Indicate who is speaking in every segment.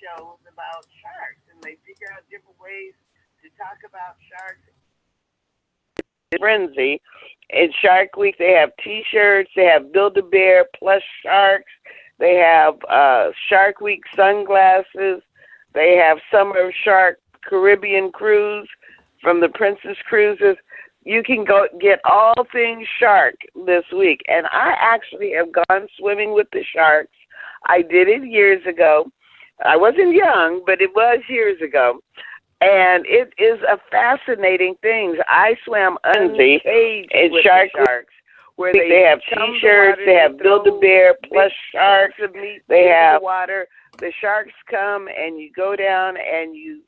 Speaker 1: shows about sharks, and they figure out different ways to talk about sharks. Frenzy. In Shark Week, they have T-shirts. They have Build-A-Bear plush sharks. They have Shark Week sunglasses. They have Summer Shark Caribbean Cruise from the Princess Cruises. You can go get all things shark this week. And I actually have gone swimming with the sharks. I did it years ago. I wasn't young, but it was years ago. And it is a fascinating thing. I swam uncaged in Shark Sharks, where they have T-shirts, they have Build-A-Bear plush sharks, they have water. The sharks come and you go down and you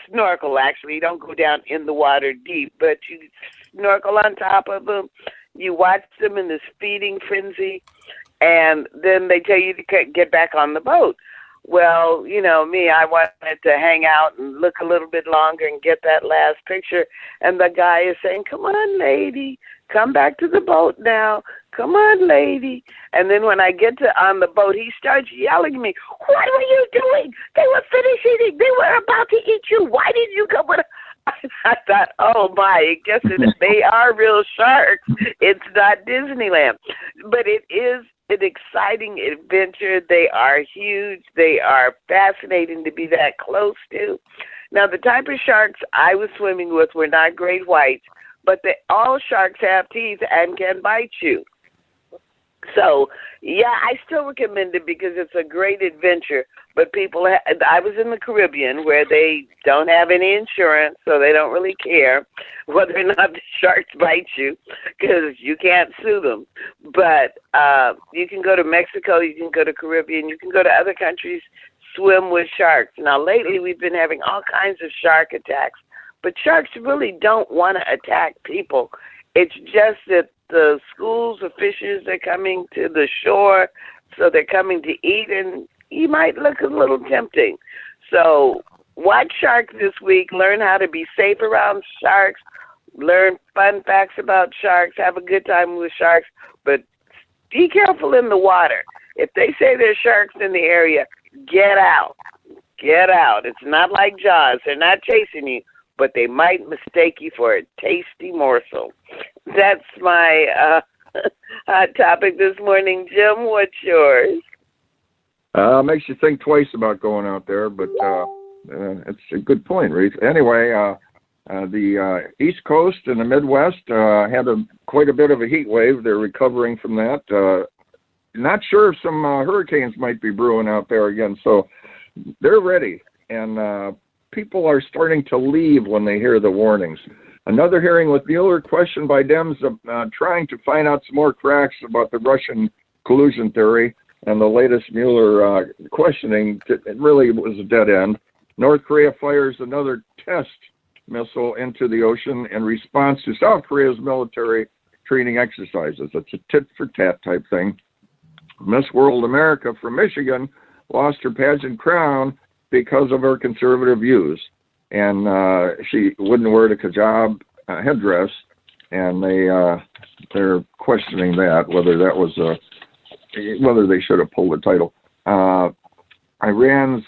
Speaker 1: snorkel. Actually, you don't go down in the water deep, but you snorkel on top of them. You watch them in this feeding frenzy, and then they tell you to get back on the boat. Well, you know me, I wanted to hang out and look a little bit longer and get that last picture. And the guy is saying, come on, lady, come back to the boat now. Come on, lady. And then when I get on the boat, he starts yelling at me, what were you doing? They were finished eating. They were about to eat you. Why didn't you come with us? I thought, oh, my, I guess they are real sharks. It's not Disneyland. But it is an exciting adventure. They are huge. They are fascinating to be that close to. Now, the type of sharks I was swimming with were not great whites, but all sharks have teeth and can bite you. So, yeah, I still recommend it because it's a great adventure. But I was in the Caribbean where they don't have any insurance, so they don't really care whether or not the sharks bite you because you can't sue them. But you can go to Mexico, you can go to Caribbean, you can go to other countries, swim with sharks. Now, lately we've been having all kinds of shark attacks, but sharks really don't want to attack people. It's just that the schools of fishers are coming to the shore, so they're coming to eat, and you might look a little tempting. So watch sharks this week. Learn how to be safe around sharks. Learn fun facts about sharks. Have a good time with sharks. But be careful in the water. If they say there's sharks in the area, get out. Get out. It's not like Jaws. They're not chasing you, but they might mistake you for a tasty morsel. That's my hot topic this morning. Jim, what's yours?
Speaker 2: Makes you think twice about going out there, but it's a good point, Reese. Anyway, the East Coast and the Midwest had quite a bit of a heat wave. They're recovering from that. Not sure if some hurricanes might be brewing out there again, so they're ready. And people are starting to leave when they hear the warnings. Another hearing with Mueller, questioned by Dems trying to find out some more cracks about the Russian collusion theory. And the latest Mueller questioning, it really was a dead end. North Korea fires another test missile into the ocean in response to South Korea's military training exercises. It's a tit-for-tat type thing. Miss World America from Michigan lost her pageant crown because of her conservative views. And she wouldn't wear the hijab headdress, and they're questioning that, whether they should have pulled the title. Iran's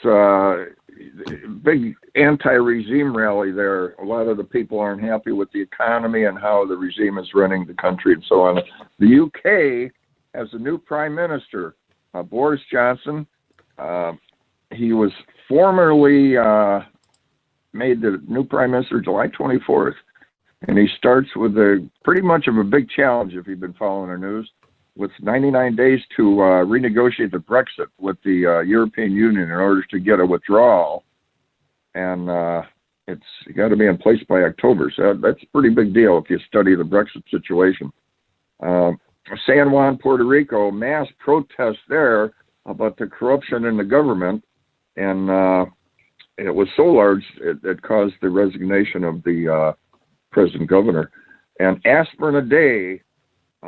Speaker 2: big anti-regime rally there. A lot of the people aren't happy with the economy and how the regime is running the country and so on. The UK has a new prime minister, Boris Johnson. He was formerly made the new prime minister July 24th, and he starts with pretty much of a big challenge, if you've been following the news, with 99 days to renegotiate the Brexit with the European Union in order to get a withdrawal. And it's got to be in place by October. So that's a pretty big deal if you study the Brexit situation. San Juan, Puerto Rico, mass protests there about the corruption in the government. And it was so large, it caused the resignation of the president governor. And aspirin a day,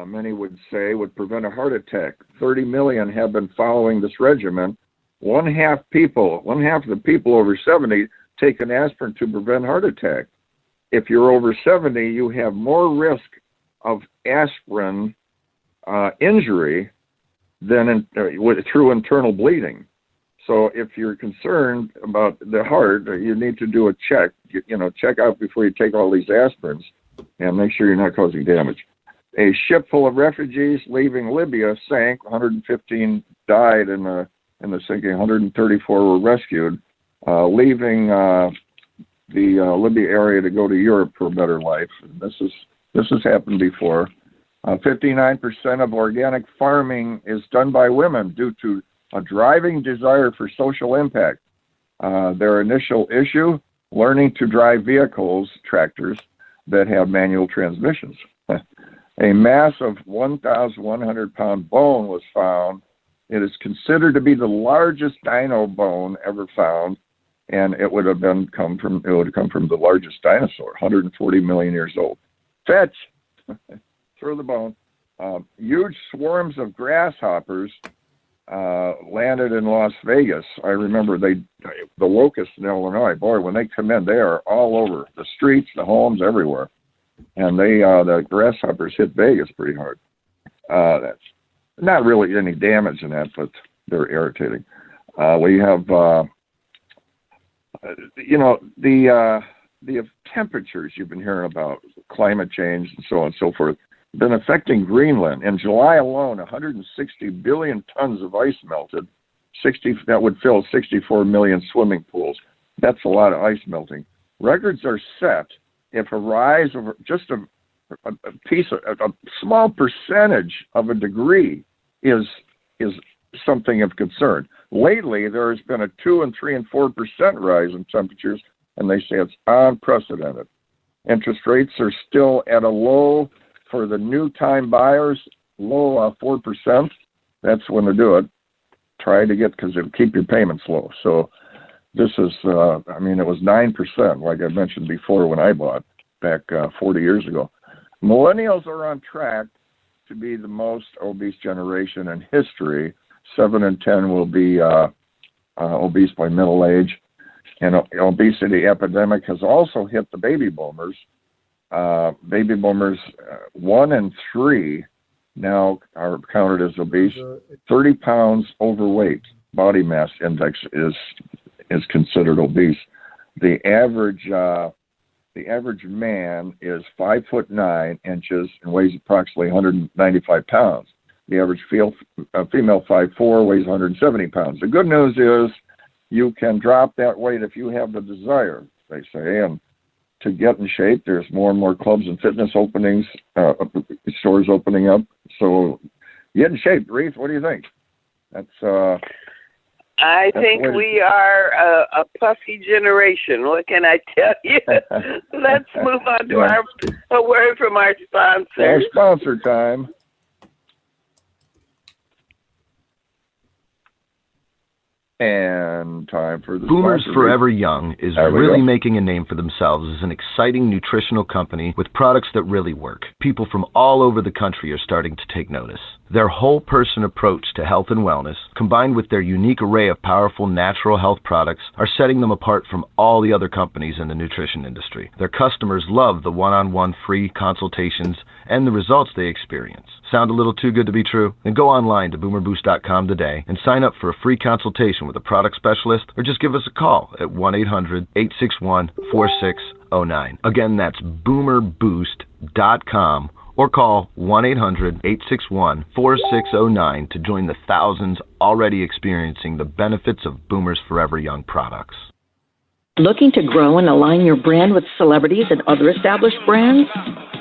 Speaker 2: many would say, would prevent a heart attack. 30 million have been following this regimen. One half of the people over 70 take an aspirin to prevent heart attack. If you're over 70, you have more risk of aspirin injury than through internal bleeding. So if you're concerned about the heart, you need to do a check. Check out before you take all these aspirins and make sure you're not causing damage. A ship full of refugees leaving Libya sank. 115 died in the sinking. 134 were rescued, leaving the Libya area to go to Europe for a better life. This has happened before. 59% of organic farming is done by women due to a driving desire for social impact. Their initial issue, learning to drive vehicles, tractors, that have manual transmissions. A massive 1,100-pound bone was found. It is considered to be the largest dino bone ever found, and it would have come from the largest dinosaur, 140 million years old. Fetch, throw the bone. Huge swarms of grasshoppers landed in Las Vegas. I remember the locusts in Illinois. Boy, when they come in, they are all over the streets, the homes, everywhere. And the grasshoppers hit Vegas pretty hard. That's not really any damage in that, but they're irritating. We have, the temperatures you've been hearing about, climate change and so on and so forth, been affecting Greenland. In July alone, 160 billion tons of ice melted. That would fill 64 million swimming pools. That's a lot of ice melting. Records are set if a rise of just a small percentage of a degree is something of concern. Lately, there has been a 2 and 3 and 4% rise in temperatures, and they say it's unprecedented. Interest rates are still at a low for the new time buyers, low 4%. That's when to do it. Try to because it'll keep your payments low. So this is, it was 9%, like I mentioned before when I bought back 40 years ago. Millennials are on track to be the most obese generation in history. 7 in 10 will be obese by middle age. And obesity epidemic has also hit the baby boomers. Baby boomers, 1 in 3 now are counted as obese. 30 pounds overweight body mass index is considered obese. The average man is 5'9" and weighs approximately 195 pounds. The average female 5'4" weighs 170 pounds. The good news is you can drop that weight if you have the desire, they say. And to get in shape, there's more and more clubs and fitness openings, stores opening up. So get in shape, Reeve. What do you think?
Speaker 1: I think we are a puffy generation. What can I tell you? Let's move on to a word from our sponsor.
Speaker 2: Our sponsor time. And time for the
Speaker 3: Boomers
Speaker 2: sponsor.
Speaker 3: Forever Young is really making a name for themselves as an exciting nutritional company with products that really work. People from all over the country are starting to take notice. Their whole person approach to health and wellness, combined with their unique array of powerful natural health products, are setting them apart from all the other companies in the nutrition industry. Their customers love the one-on-one free consultations and the results they experience. Sound a little too good to be true? Then go online to boomerboost.com today and sign up for a free consultation with a product specialist, or just give us a call at 1-800-861-4609. Again, that's boomerboost.com, or call 1-800-861-4609 to join the thousands already experiencing the benefits of Boomers Forever Young products.
Speaker 4: Looking to grow and align your brand with celebrities and other established brands?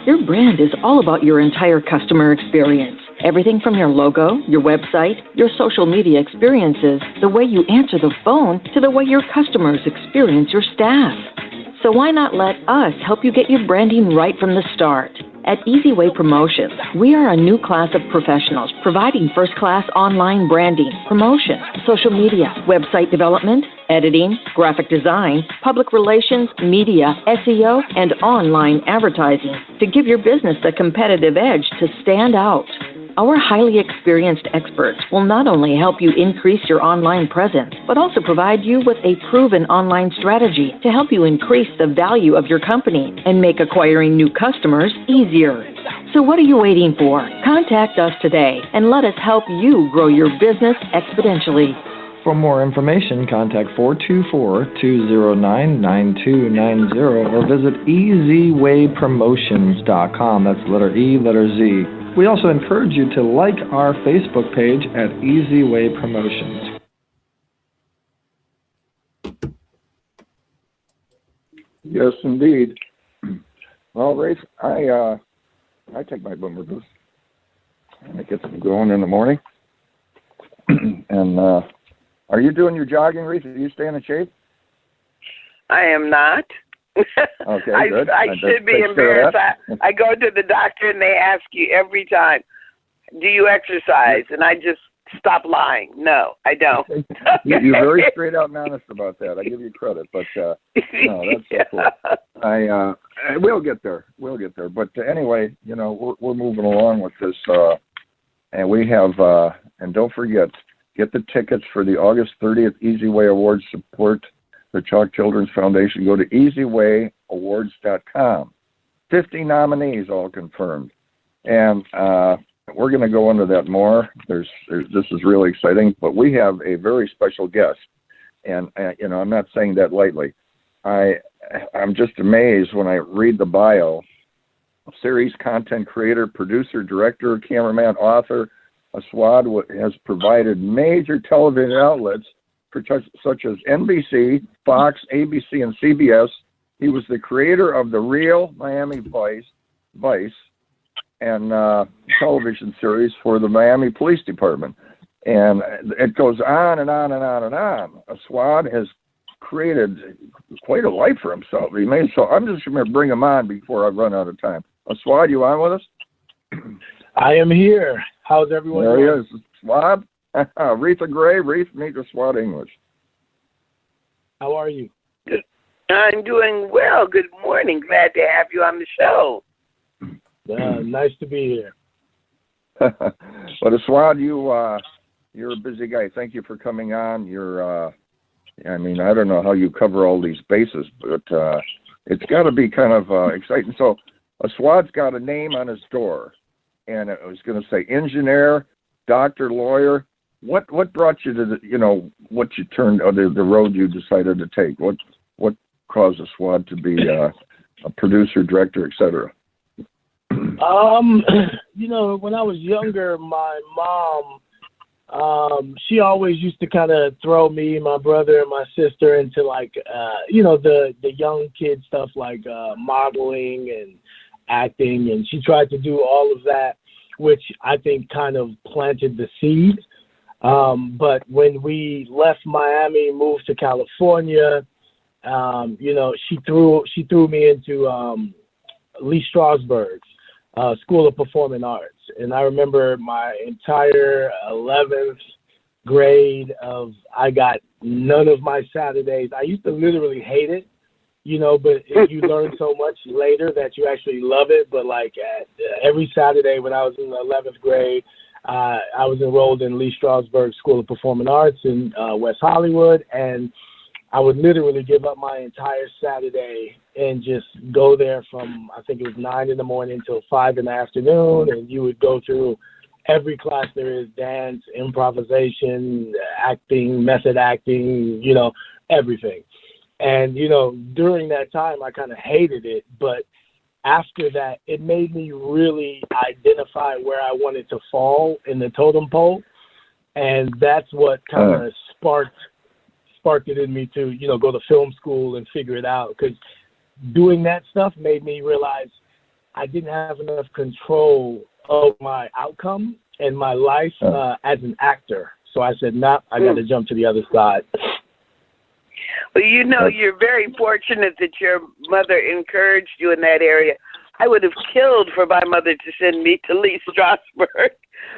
Speaker 4: Your brand is all about your entire customer experience. Everything from your logo, your website, your social media experiences, the way you answer the phone, to the way your customers experience your staff. So why not let us help you get your branding right from the start? At Easyway Promotions, we are a new class of professionals providing first-class online branding, promotion, social media, website development, editing, graphic design, public relations, media, SEO, and online advertising to give your business a competitive edge to stand out. Our highly experienced experts will not only help you increase your online presence, but also provide you with a proven online strategy to help you increase the value of your company and make acquiring new customers easier. So what are you waiting for? Contact us today and let us help you grow your business exponentially.
Speaker 5: For more information, contact 424-209-9290 or visit easywaypromotions.com. That's letter E, letter Z. We also encourage you to like our Facebook page at Easy Way Promotions.
Speaker 2: Yes, indeed. Well, Rafe, I take my Boomer Boost, and it gets me going in the morning. And are you doing your jogging, Rafe? Are you staying in shape?
Speaker 1: I am not.
Speaker 2: Okay, good.
Speaker 1: I should be embarrassed. I go to the doctor and they ask you every time, do you exercise? And I just stop lying. No, I don't.
Speaker 2: You're very straight out and honest about that. I give you credit, but no, that's so cool. We'll get there. We'll get there. But anyway, we're moving along with this, and we have, and don't forget, get the tickets for the August 30th Easy Way Awards support the Chalk Children's Foundation. Go to easywayawards.com. 50 nominees all confirmed, and we're going to go into that more. This is really exciting, but we have a very special guest, and I'm not saying that lightly. I'm just amazed when I read the bio. Series content creator, producer, director, cameraman, author. Aswad has provided major television outlets for such as NBC, Fox, ABC, and CBS. He was the creator of the Real Miami Vice and television series for the Miami Police Department. And it goes on and on and on and on. Aswad has created quite a life for himself. So I'm just going to bring him on before I run out of time. Aswad, you on with us?
Speaker 6: I am here. How's everyone doing?
Speaker 2: There he is. Aswad. Retha Gray. Reef, meet Aswad English.
Speaker 6: How are you?
Speaker 1: Good. I'm doing well. Good morning. Glad to have you on the show.
Speaker 6: Nice to be here.
Speaker 2: But Aswad, you're a busy guy. Thank you for coming on. I don't know how you cover all these bases, but it's got to be kind of exciting. So Aswad's got a name on his door, and it was going to say engineer, doctor, lawyer. What brought you to what you turned the road you decided to take? What caused Aswad to be a producer, director, etc.?
Speaker 6: When I was younger, my mom, she always used to kind of throw me, my brother, and my sister into the young kid stuff like modeling and acting, and she tried to do all of that, which I think kind of planted the seed. But when we left Miami, moved to California, she threw me into Lee Strasberg's School of Performing Arts. And I remember my entire 11th grade I got none of my Saturdays. I used to literally hate it, but you learn so much later that you actually love it. But every Saturday when I was in the 11th grade, I was enrolled in Lee Strasberg School of Performing Arts in West Hollywood, and I would literally give up my entire Saturday and just go there from, I think it was 9 in the morning till 5 in the afternoon, and you would go through every class there is: dance, improvisation, acting, method acting, everything. And, during that time, I kind of hated it, but after that, it made me really identify where I wanted to fall in the totem pole, and that's what kind of sparked it in me to, go to film school and figure it out, because doing that stuff made me realize I didn't have enough control of my outcome and my life as an actor. So I said, I got to jump to the other side.
Speaker 1: Well, you're very fortunate that your mother encouraged you in that area. I would have killed for my mother to send me to Lee Strasberg.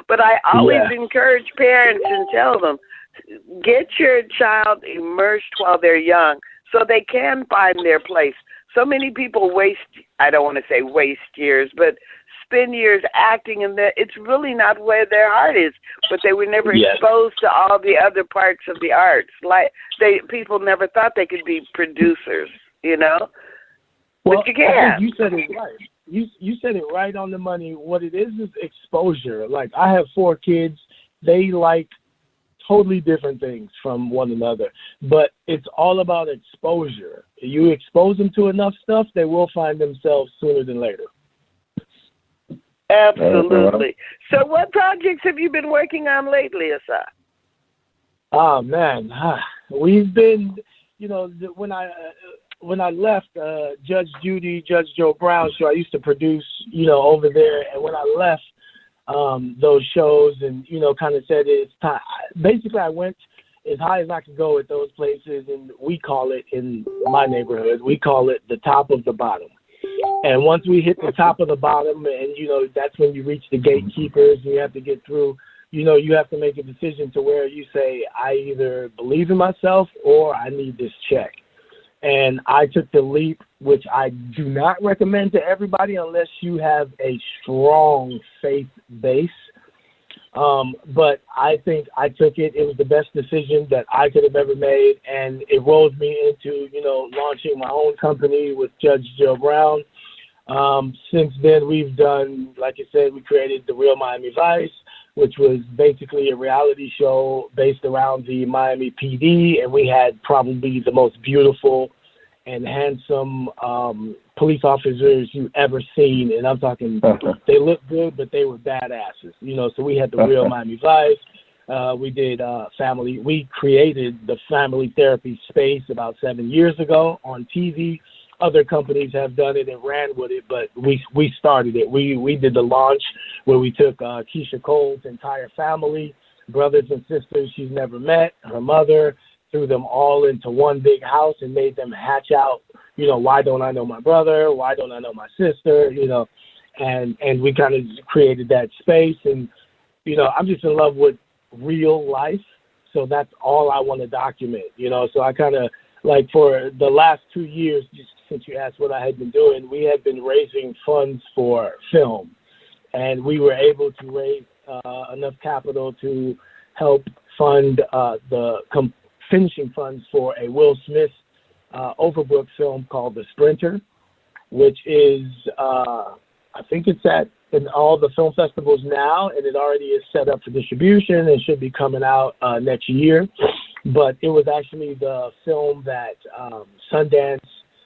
Speaker 1: But I always encourage parents and tell them, get your child immersed while they're young so they can find their place. So many people I don't want to say waste years, but spend years acting, and it's really not where their heart is, but they were never exposed to all the other parts of the arts. People never thought they could be producers,
Speaker 6: Well,
Speaker 1: but you can.
Speaker 6: I think you said it right. You said it right on the money. What it is exposure. Like, I have 4 kids. They like totally different things from one another. But it's all about exposure. You expose them to enough stuff, they will find themselves sooner than later.
Speaker 1: Absolutely. So what projects have you been working on lately, Asai?
Speaker 6: Oh, man. We've been, when I left Judge Judy, Judge Joe Brown show, I used to produce, over there. And when I left those shows and, kind of said it's time, basically I went as high as I could go at those places. And we call it, in my neighborhood, we call it the top of the bottom. And once we hit the top of the bottom and, that's when you reach the gatekeepers, you have to get through, you have to make a decision to where you say, I either believe in myself or I need this check. And I took the leap, which I do not recommend to everybody unless you have a strong faith base. But I think I took it. It was the best decision that I could have ever made. And it rolled me into, launching my own company with Judge Joe Brown. Since then, we've done, like I said, we created The Real Miami Vice, which was basically a reality show based around the Miami PD. And we had probably the most beautiful and handsome police officers you've ever seen. And I'm talking, they looked good, but they were badasses. So we had The Real Miami Vice. We did we created the family therapy space about 7 years ago on TV. Other companies have done it and ran with it, but we started it. We did the launch where we took Keisha Cole's entire family, brothers and sisters she's never met, her mother, threw them all into one big house and made them hatch out, why don't I know my brother? Why don't I know my sister? And we kind of created that space. And, I'm just in love with real life. So that's all I want to document, So I kind of, like, for the last 2 years, just since you asked what I had been doing, we had been raising funds for film. And we were able to raise enough capital to help fund the finishing funds for a Will Smith Overbrook film called The Sprinter, which is, I think it's in all the film festivals now, and it already is set up for distribution and should be coming out next year. But it was actually the film that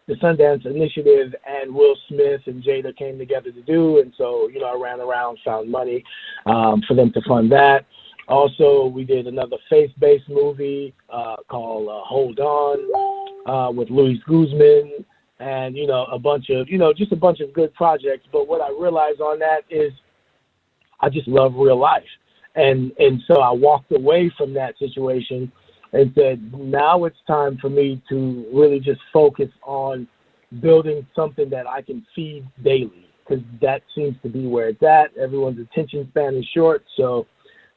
Speaker 6: the Sundance Initiative and Will Smith and Jada came together to do. And so, I ran around, found money for them to fund that. Also, we did another faith-based movie called Hold On with Luis Guzman and, a bunch of, just a bunch of good projects. But what I realized on that is I just love real life. And so I walked away from that situation and said, now it's time for me to really just focus on building something that I can feed daily, because that seems to be where it's at. Everyone's attention span is short. So,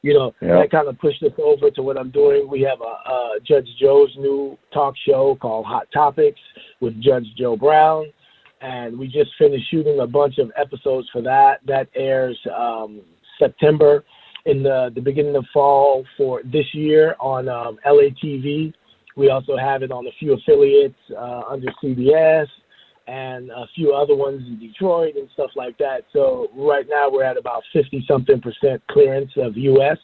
Speaker 6: that kind of pushed us over to what I'm doing. We have a Judge Joe's new talk show called Hot Topics with Judge Joe Brown. And we just finished shooting a bunch of episodes for that. That airs September. In the beginning of fall for this year on LA TV. We also have it on a few affiliates under CBS and a few other ones in Detroit and stuff like that. So right now we're at about 50-something% clearance of US,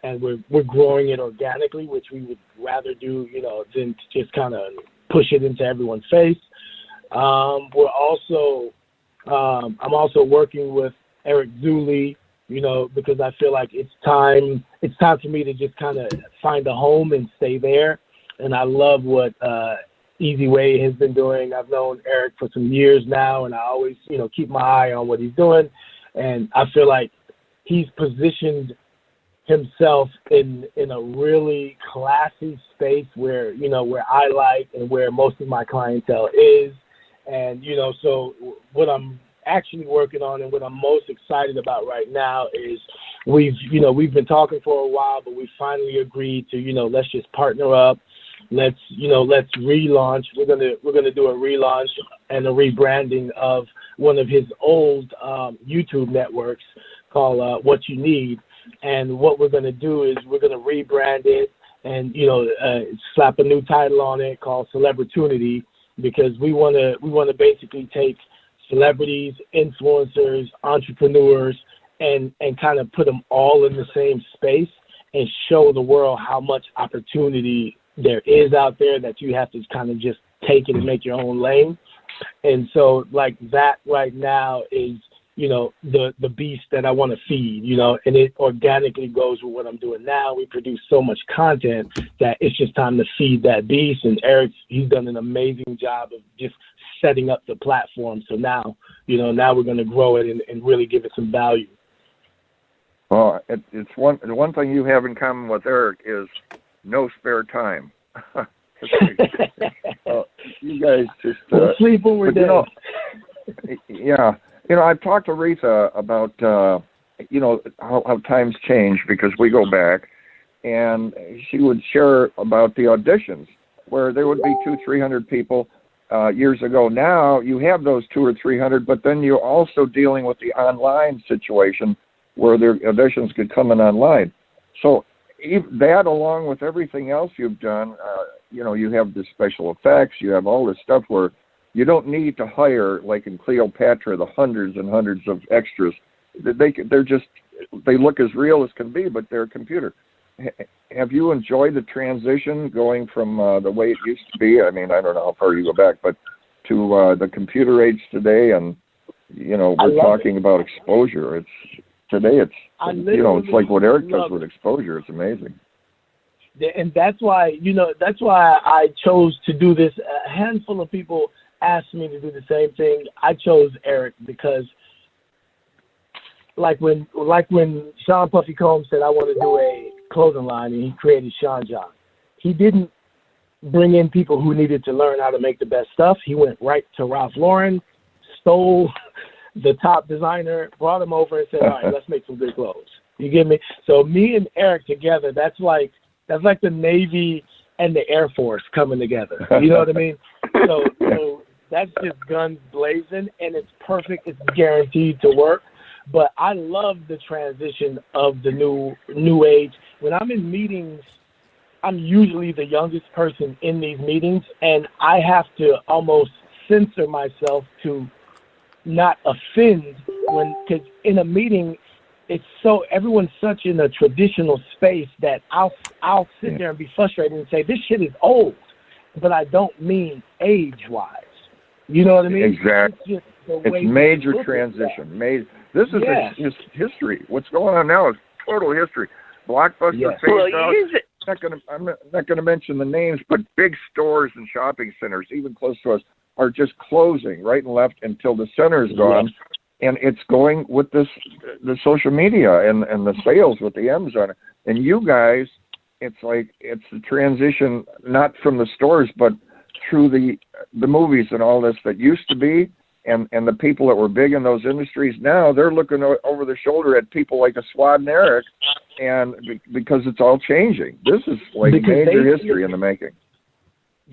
Speaker 6: and we're growing it organically, which we would rather do, than to just kind of push it into everyone's face. I'm also working with Eric Zuley, because I feel like it's time for me to just kind of find a home and stay there. And I love what Easy Way has been doing. I've known Eric for some years now, and I always, keep my eye on what he's doing. And I feel like he's positioned himself in a really classy space where, where I like and where most of my clientele is. And, so what I'm actually working on and what I'm most excited about right now is we've been talking for a while, but we finally agreed to, let's just partner up. Let's relaunch. We're gonna do a relaunch and a rebranding of one of his old YouTube networks called What You Need. And what we're gonna do is we're gonna rebrand it and slap a new title on it called Celebritunity, because we wanna basically take celebrities, influencers, entrepreneurs, and kind of put them all in the same space and show the world how much opportunity there is out there, that you have to kind of just take it and make your own lane. And so like that right now is, you know, the beast that I want to feed, you know, and it organically goes with what I'm doing now. We produce so much content that it's just time to feed that beast. And Eric, he's done an amazing job of just setting up the platform. So now, you know, now we're going to grow it and really give it some value.
Speaker 2: Well, it's one thing you have in common with Eric is no spare time. You guys just
Speaker 6: sleep when we're dead.
Speaker 2: Yeah, you know, I've talked to Retha about you know, how times change because we go back, and she would share about the auditions where there would be 200-300 people years ago. Now you have those 200 or 300, but then you're also dealing with the online situation where their auditions could come in online. So that, along with everything else you've done, you know, you have the special effects, you have all this stuff where you don't need to hire, like in Cleopatra, the hundreds and hundreds of extras. They look as real as can be, but they're a computer. Have you enjoyed the transition going from the way it used to be? I mean, I don't know how far you go back, but to the computer age today, and you know, we're talking about exposure. Today it's you know, it's like what Eric does with exposure. It's amazing.
Speaker 6: And that's why, you know, that's why I chose to do this. A handful of people asked me to do the same thing. I chose Eric because, like when Sean Puffy Combs said, I want to do a clothing line, and he created Sean John. He didn't bring in people who needed to learn how to make the best stuff. He went right to Ralph Lauren, stole the top designer, brought him over and said, all right, let's make some good clothes. You get me? So me and Eric together, that's like the Navy and the Air Force coming together. You know what I mean? So that's just guns blazing, and it's perfect. It's guaranteed to work. But I love the transition of the new age. When I'm in meetings, I'm usually the youngest person in these meetings, and I have to almost censor myself to not offend because in a meeting, it's so everyone's such in a traditional space that I'll sit there and be frustrated and say, this shit is old, but I don't mean age-wise. You know what I mean?
Speaker 2: Exactly. It's major transition. This is history. What's going on now is total history. Blockbuster phased out. I'm not going to mention the names, but big stores and shopping centers, even close to us, are just closing right and left until the center is gone. And it's going with the social media and the sales with the M's on it. And you guys, it's like it's the transition not from the stores, but through the movies and all this that used to be. And the people that were big in those industries now, they're looking over their shoulder at people like a Swad and Eric, and because it's all changing. This is like major history in the making.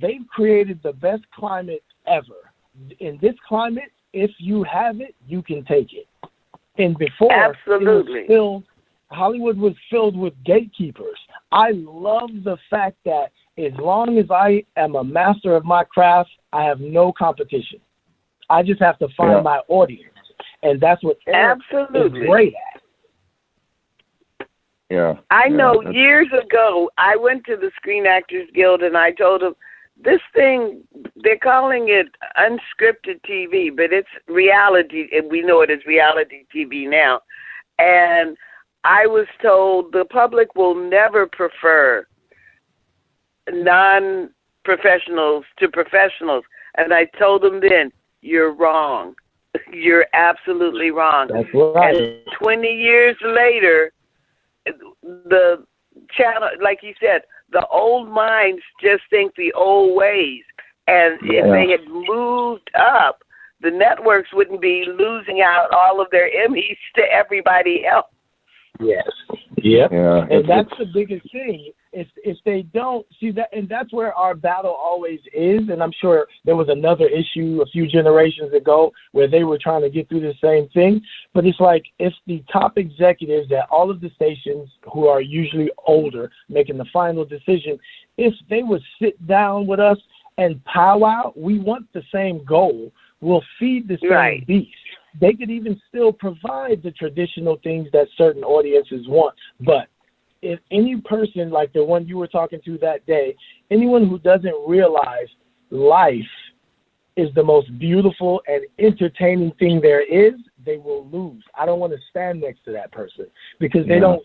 Speaker 6: They've created the best climate ever. In this climate, if you have it, you can take it. And before,
Speaker 1: absolutely,
Speaker 6: Hollywood was filled with gatekeepers. I love the fact that as long as I am a master of my craft, I have no competition. I just have to find my audience, and that's what Eric is great at.
Speaker 2: Yeah,
Speaker 1: I know. Years ago, I went to the Screen Actors Guild, and I told them, this thing, they're calling it unscripted TV, but it's reality, and we know it as reality TV now. And I was told the public will never prefer non-professionals to professionals. And I told them then, you're wrong. You're absolutely wrong.
Speaker 6: That's right.
Speaker 1: And 20 years later, the channel, like you said, the old minds just think the old ways. And if they had moved up, the networks wouldn't be losing out all of their Emmys to everybody else.
Speaker 6: Yes. Yep.
Speaker 2: Yeah.
Speaker 6: And that's the biggest thing. If they don't see that, and that's where our battle always is. And I'm sure there was another issue a few generations ago where they were trying to get through the same thing. But it's like if the top executives at all of the stations, who are usually older, making the final decision, if they would sit down with us and powwow, we want the same goal. We'll feed the same beast. They could even still provide the traditional things that certain audiences want, but if any person like the one you were talking to that day, anyone who doesn't realize life is the most beautiful and entertaining thing there is, they will lose. I don't want to stand next to that person because they don't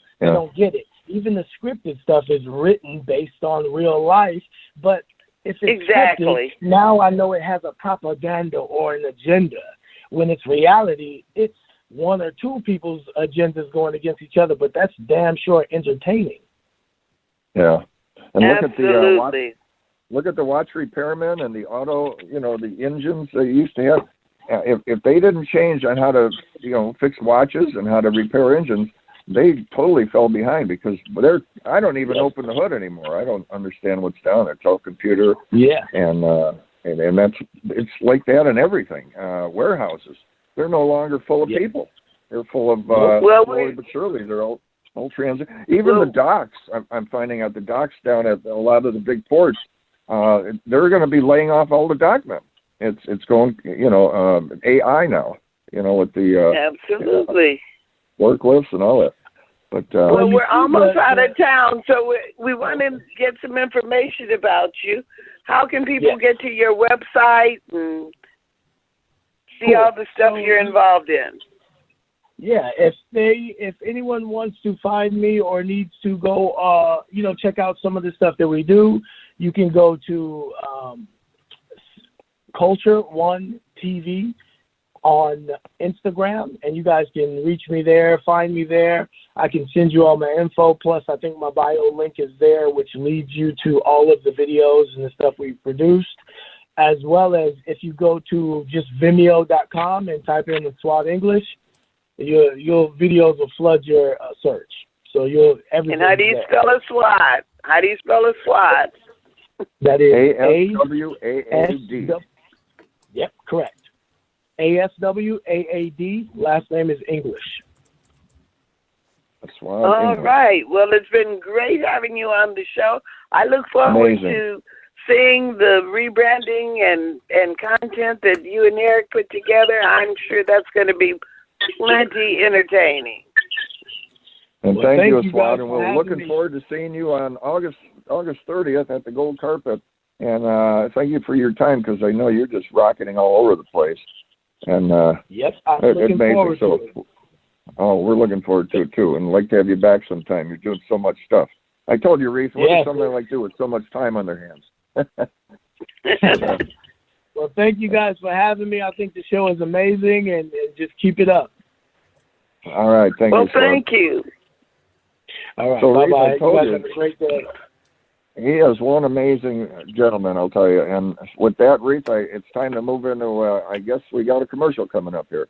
Speaker 6: get it. Even the scripted stuff is written based on real life, but if it's scripted, now I know it has a propaganda or an agenda. When it's reality, it's one or two people's agendas going against each other, but that's damn sure entertaining.
Speaker 2: Yeah. And
Speaker 1: Absolutely.
Speaker 2: look at the watch repairmen and the auto, the engines they used to have. If they didn't change on how to, fix watches and how to repair engines, they totally fell behind because I don't even open the hood anymore. I don't understand what's down there. It's all computer.
Speaker 6: Yeah.
Speaker 2: And it's like that in everything. Warehouses, they're no longer full of people. They're full of slowly but surely they're all transit. Even the docks, I'm finding out the docks down at a lot of the big ports, they're going to be laying off all the dockmen. It's going, AI now, with the
Speaker 1: absolutely
Speaker 2: forklifts and all that. But
Speaker 1: we're almost out of town, so we want to get some information about you. How can people get to your website and see all the stuff you're involved in?
Speaker 6: Yeah, if anyone wants to find me or needs to go, check out some of the stuff that we do, you can go to Culture One TV on Instagram, and you guys can reach me there, find me there. I can send you all my info. Plus, I think my bio link is there, which leads you to all of the videos and the stuff we've produced, as well as if you go to just Vimeo.com and type in the SWAT English, your videos will flood your search. So everything.
Speaker 1: And how do you spell a SWAT? How do you spell a SWAT?
Speaker 6: That is
Speaker 2: ASWAAD.
Speaker 6: Yep, correct. ASWAAD. Last name is English.
Speaker 2: SWAT
Speaker 1: All
Speaker 2: English.
Speaker 1: right. Well, it's been great having you on the show. I look forward to seeing the rebranding and content that you and Eric put together. I'm sure that's going to be plenty entertaining.
Speaker 2: And thank you, SWAT. And we're looking forward to seeing you on August 30th at the Gold Carpet. And thank you for your time because I know you're just rocketing all over the place. And
Speaker 6: yes, I'm looking forward to it.
Speaker 2: Oh, we're looking forward to it too, and I'd like to have you back sometime. You're doing so much stuff. I told you, Reese, what does somebody like do with so much time on their hands?
Speaker 6: Well, thank you guys for having me. I think the show is amazing, and just keep it up.
Speaker 2: All right, thank you.
Speaker 1: Well, thank you.
Speaker 6: All right,
Speaker 2: so,
Speaker 6: bye-bye.
Speaker 2: Reese, I told
Speaker 6: you guys have a great day.
Speaker 2: He is one amazing gentleman, I'll tell you. And with that, Reese, it's time to move into, I guess we got a commercial coming up here.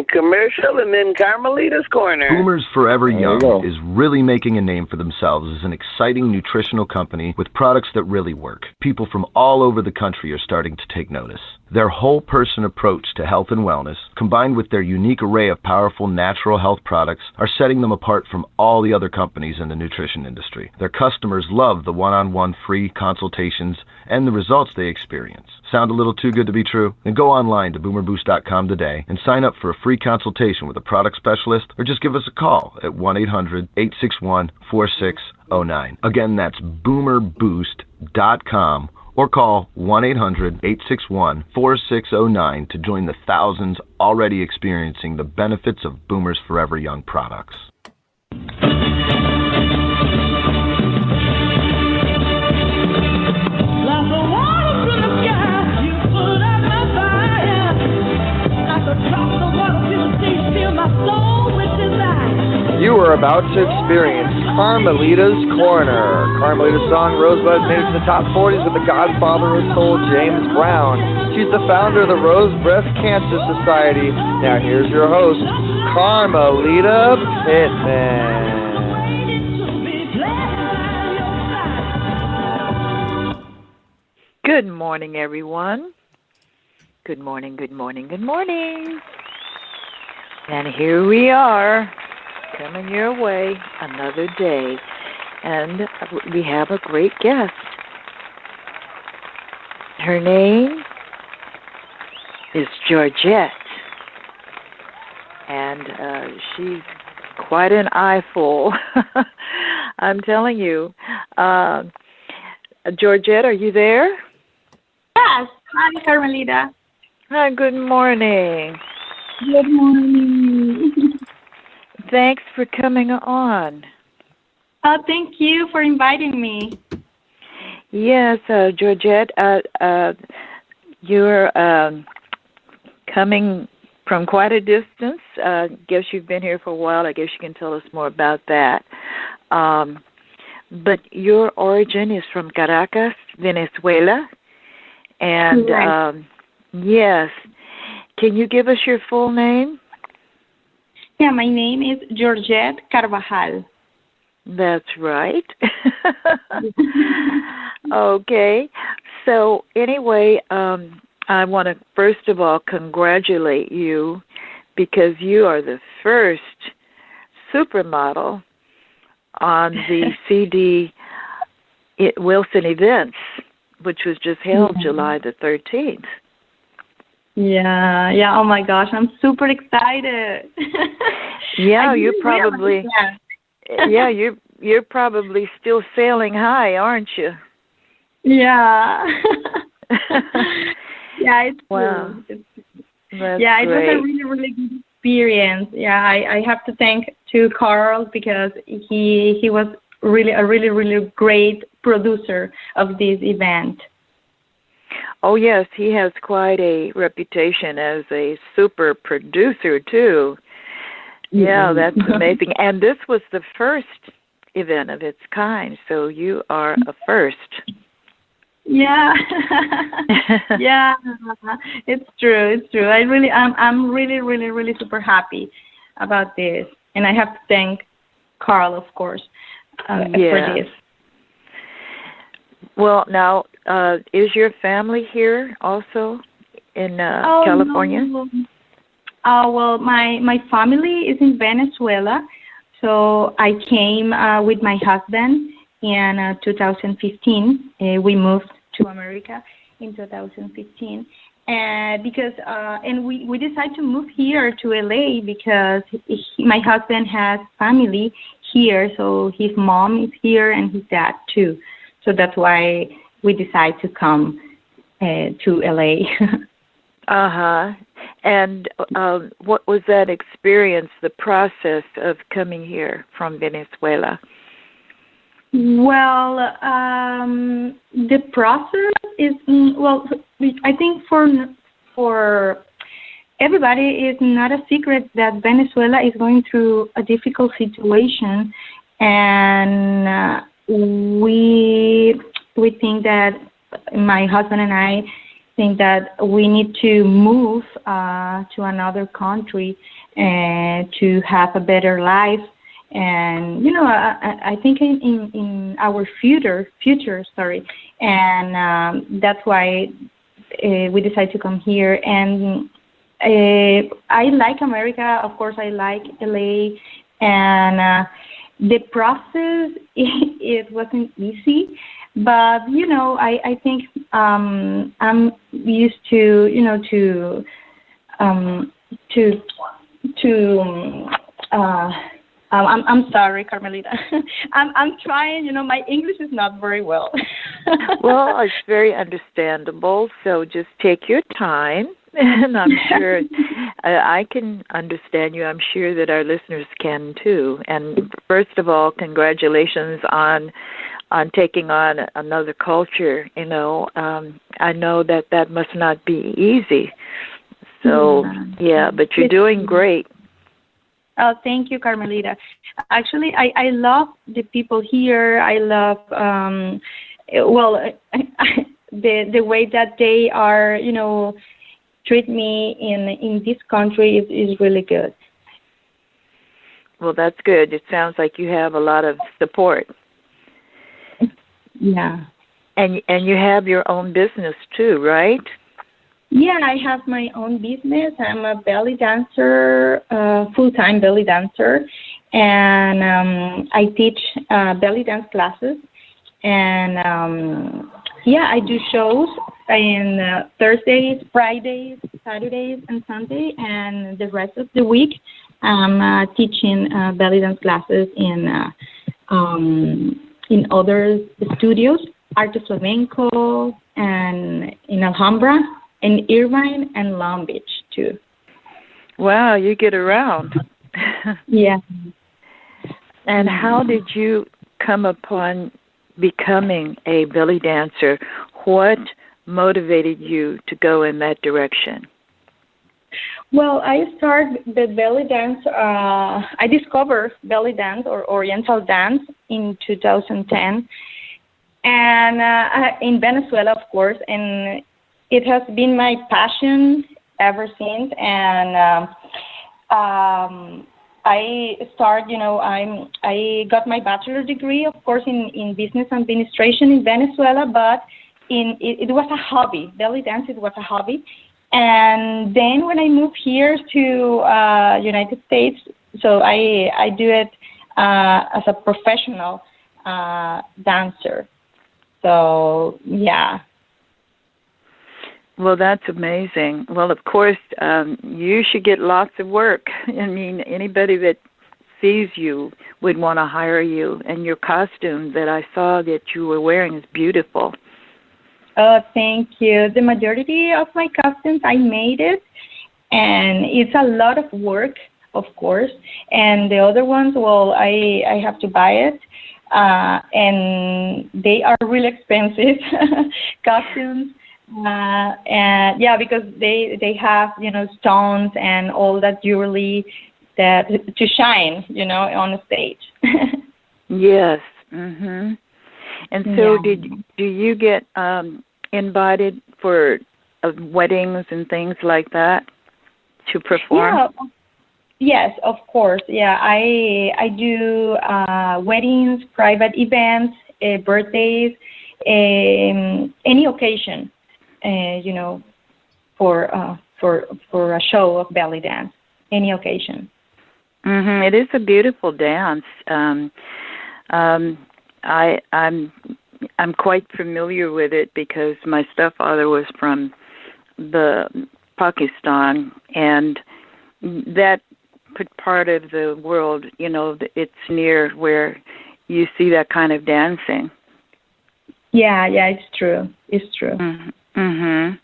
Speaker 1: Commercial and then Carmelita's Corner.
Speaker 3: Boomers Forever Young is really making a name for themselves as an exciting nutritional company with products that really work. People from all over the country are starting to take notice. Their whole person approach to health and wellness, combined with their unique array of powerful natural health products, are setting them apart from all the other companies in the nutrition industry. Their customers love the one-on-one free consultations and the results they experience. Sound a little too good to be true? Then go online to boomerboost.com today and sign up for a free consultation with a product specialist, or just give us a call at 1-800-861-4609. Again, that's boomerboost.com, or call 1-800-861-4609 to join the thousands already experiencing the benefits of Boomers Forever Young products.
Speaker 5: You are about to experience Carmelita's Corner. Carmelita's song Rosebud made it to the top 40s with the Godfather of Soul, James Brown. She's the founder of the Rose Breast Cancer Society. Now here's your host, Carmelita Pittman.
Speaker 7: Good morning, everyone. Good morning, good morning, good morning. And here we are, coming your way another day. And we have a great guest. Her name is Georgette. And she's quite an eyeful. I'm telling you. Georgette, are you there?
Speaker 8: Yes. Hi, Carmelita.
Speaker 7: Hi, good morning.
Speaker 8: Good morning.
Speaker 7: Thanks for coming on.
Speaker 8: Thank you for inviting me.
Speaker 7: Yes, Georgette, you're coming from quite a distance. Guess you've been here for a while. I guess you can tell us more about that. But your origin is from Caracas, Venezuela. And yes, can you give us your full name?
Speaker 8: Yeah, my name is Georgette Carvajal.
Speaker 7: That's right. Okay. So anyway, I want to first of all congratulate you because you are the first supermodel on the CD Wilson events, which was just held July the 13th.
Speaker 8: Yeah. Oh my gosh, I'm super excited.
Speaker 7: Yeah, you're probably. Yeah, you're probably still sailing high, aren't you?
Speaker 8: Yeah. Yeah, it's
Speaker 7: wow.
Speaker 8: True.
Speaker 7: It
Speaker 8: was a really, really good experience. Yeah, I have to thank to Carl because he was really a really, really great producer of this event.
Speaker 7: Oh yes, he has quite a reputation as a super producer too. Yeah, that's amazing. And this was the first event of its kind, so you are a first.
Speaker 8: Yeah. Yeah, it's true. I'm really, really, really super happy about this. And I have to thank Carl, of course, for this.
Speaker 7: Well, now, is your family here also in California?
Speaker 8: No. Well, my family is in Venezuela, so I came with my husband in 2015. We moved to America in 2015, and because we decided to move here to LA because my husband has family here, so his mom is here and his dad too. So that's why we decided to come to LA.
Speaker 7: And what was that experience, the process of coming here from Venezuela?
Speaker 8: Well, the process is, I think for everybody, it's not a secret that Venezuela is going through a difficult situation, and we think that my husband and I think that we need to move to another country to have a better life. And I think in our future, and that's why we decided to come here. And I like America, of course. I like LA, and the process it wasn't easy, but I think I'm used to I'm sorry, Carmelita. I'm trying. My English is not very well.
Speaker 7: Well, it's very understandable. So just take your time, and I'm sure I can understand you. I'm sure that our listeners can too. And first of all, congratulations on taking on another culture. I know that must not be easy. So but you're doing great.
Speaker 8: Oh, thank you, Carmelita. Actually, I love the people here. I love, the way that they are, treat me in this country is really good.
Speaker 7: Well, that's good. It sounds like you have a lot of support.
Speaker 8: Yeah.
Speaker 7: And you have your own business too, right?
Speaker 8: Yeah, I have my own business. I'm a belly dancer, full-time belly dancer, and I teach belly dance classes. And I do shows in Thursdays, Fridays, Saturdays, and Sunday, and the rest of the week I'm teaching belly dance classes in in other studios, Arte Flamenco, and in Alhambra, in Irvine, and Long Beach, too.
Speaker 7: Wow, you get around.
Speaker 8: Yeah.
Speaker 7: And how did you come upon becoming a belly dancer? What motivated you to go in that direction?
Speaker 8: Well, I started the belly dance. I discovered belly dance or Oriental dance in 2010, and in Venezuela, of course. And it has been my passion ever since. And I started, I got my bachelor degree, of course, in business administration in Venezuela, but it was a hobby. Belly dance, it was a hobby. And then when I moved here to United States, so I do it as a professional dancer. So, yeah.
Speaker 7: Well, that's amazing. Well, of course, you should get lots of work. I mean, anybody that sees you would want to hire you. And your costume that I saw that you were wearing is beautiful.
Speaker 8: Oh, thank you. The majority of my costumes, I made it, and it's a lot of work, of course. And the other ones, well, I have to buy it, and they are really expensive costumes. And yeah, because they have stones and all that jewelry that to shine on the stage.
Speaker 7: Yes. Mhm. And so, do you get invited for weddings and things like that to perform?
Speaker 8: Yeah. Yes, of course. Yeah, I do weddings, private events, birthdays, any occasion. For a show of belly dance, any occasion.
Speaker 7: Mm-hmm. It is a beautiful dance. I'm quite familiar with it because my stepfather was from Pakistan, and that part of the world, it's near where you see that kind of dancing.
Speaker 8: Yeah, it's true. It's true.
Speaker 7: Mm-hmm.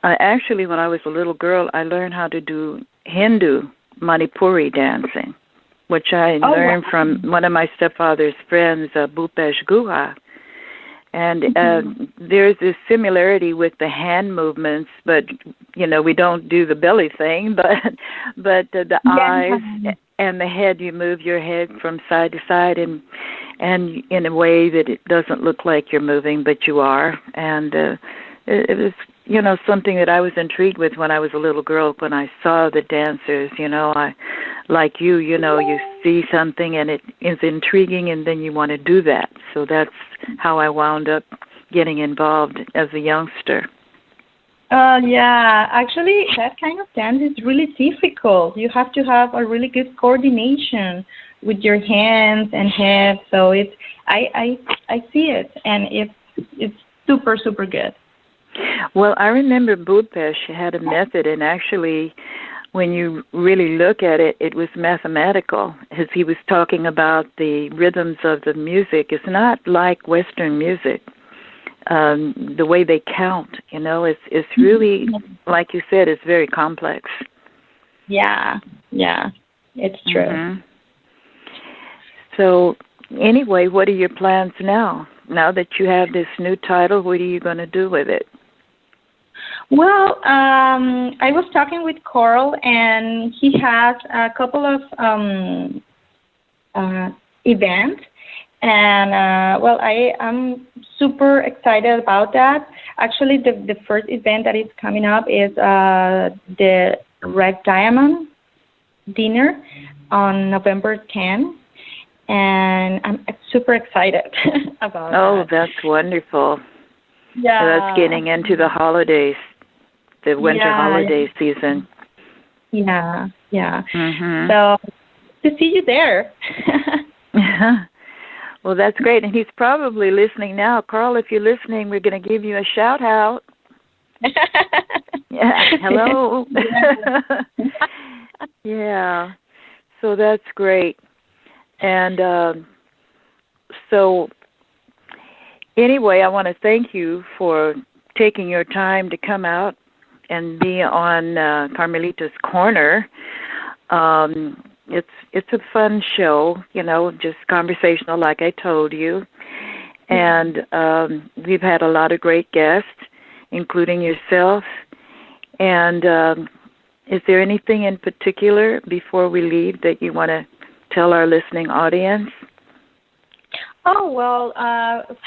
Speaker 7: Actually, when I was a little girl, I learned how to do Hindu Manipuri dancing, which I learned from one of my stepfather's friends, Bhupesh Guha. And there's this similarity with the hand movements, but we don't do the belly thing, but the eyes and the head. You move your head from side to side, and in a way that it doesn't look like you're moving, but you are. And it was something that I was intrigued with when I was a little girl. When I saw the dancers, I like you see something and it is intriguing, and then you want to do that. So that's how I wound up getting involved as a youngster.
Speaker 8: Yeah, actually, that kind of dance is really difficult. You have to have a really good coordination with your hands and head. So I see it, and it's super, super good.
Speaker 7: Well, I remember Bhupesh had a method, and actually, when you really look at it, it was mathematical, as he was talking about the rhythms of the music. It's not like Western music. The way they count, it's really, like you said, it's very complex.
Speaker 8: Yeah, it's true.
Speaker 7: Mm-hmm. So, anyway, what are your plans now? Now that you have this new title, what are you going to do with it?
Speaker 8: Well, I was talking with Carl, and he has a couple of events. And, I'm super excited about that. Actually, the first event that is coming up is the Red Diamond dinner on November 10th. And I'm super excited about that.
Speaker 7: Oh, that's wonderful.
Speaker 8: Yeah.
Speaker 7: So that's getting into the holidays, the winter holiday season.
Speaker 8: Yeah.
Speaker 7: Mm-hmm.
Speaker 8: So, to see you there.
Speaker 7: Well, that's great. And he's probably listening now. Carl, if you're listening, we're going to give you a shout-out. Yeah. Hello. Yeah. So that's great. And so anyway, I want to thank you for taking your time to come out and be on Carmelita's Corner. It's a fun show, just conversational, like I told you. And we've had a lot of great guests, including yourself. And is there anything in particular before we leave that you want to tell our listening audience?
Speaker 8: Oh, well,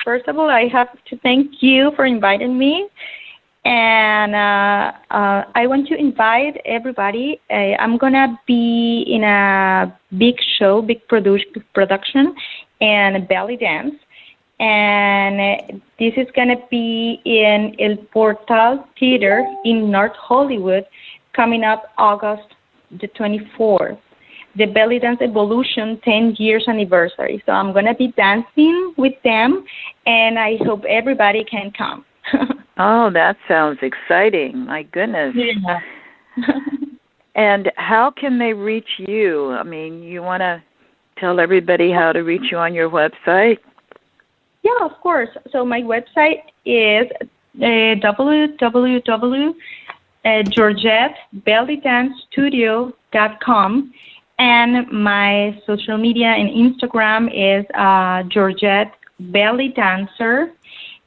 Speaker 8: first of all, I have to thank you for inviting me. And I want to invite everybody. I'm going to be in a big show, big production, and belly dance. And this is going to be in El Portal Theater in North Hollywood, coming up August the 24th. The Belly Dance Evolution 10 years anniversary. So I'm going to be dancing with them, and I hope everybody can come.
Speaker 7: Oh, that sounds exciting. My goodness.
Speaker 8: Yeah.
Speaker 7: And how can they reach you? I mean, you want to tell everybody how to reach you on your website?
Speaker 8: Yeah, of course. So my website is www.georgettebellydancestudio.com. And my social media and Instagram is Georgette Belly Dancer.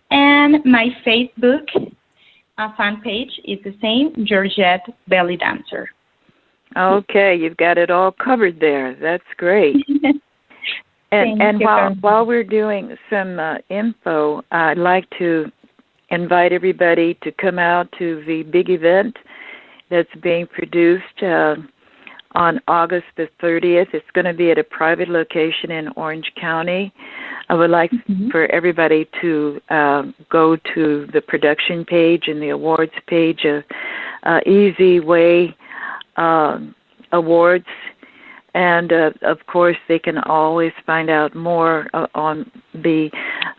Speaker 8: And my Facebook fan page is the same, Georgette Belly Dancer.
Speaker 7: Okay, you've got it all covered there. That's great. And while we're doing some info, I'd like to invite everybody to come out to the big event that's being produced on August the 30th. It's going to be at a private location in Orange County. I would like for everybody to go to the production page and the awards page of Easy Way Awards. And, of course, they can always find out more on the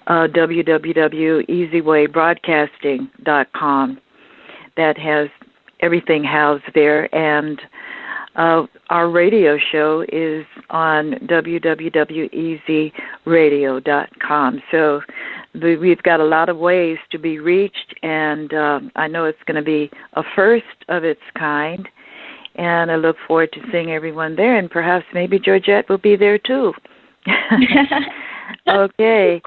Speaker 7: www.easywaybroadcasting.com. That has everything housed there. And our radio show is on www.easyradio.com. So we've got a lot of ways to be reached, and I know it's going to be a first of its kind. And I look forward to seeing everyone there, and perhaps maybe Georgette will be there too. Okay.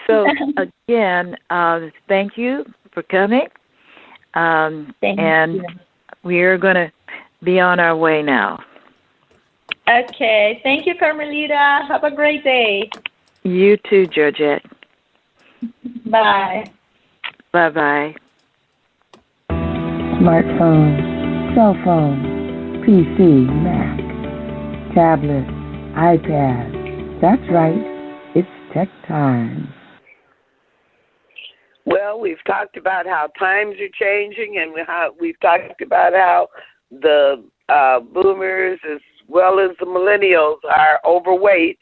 Speaker 7: So, again, thank you for coming. And we're going to be on our way now.
Speaker 8: Okay. Thank you, Carmelita. Have a great day.
Speaker 7: You too, Georgette.
Speaker 8: Bye.
Speaker 7: Bye-bye.
Speaker 9: Smartphone, cell phone, PC, Mac, tablet, iPad. That's right. It's tech time.
Speaker 1: Well, we've talked about how times are changing, and we've talked about how the boomers as well as the millennials are overweight.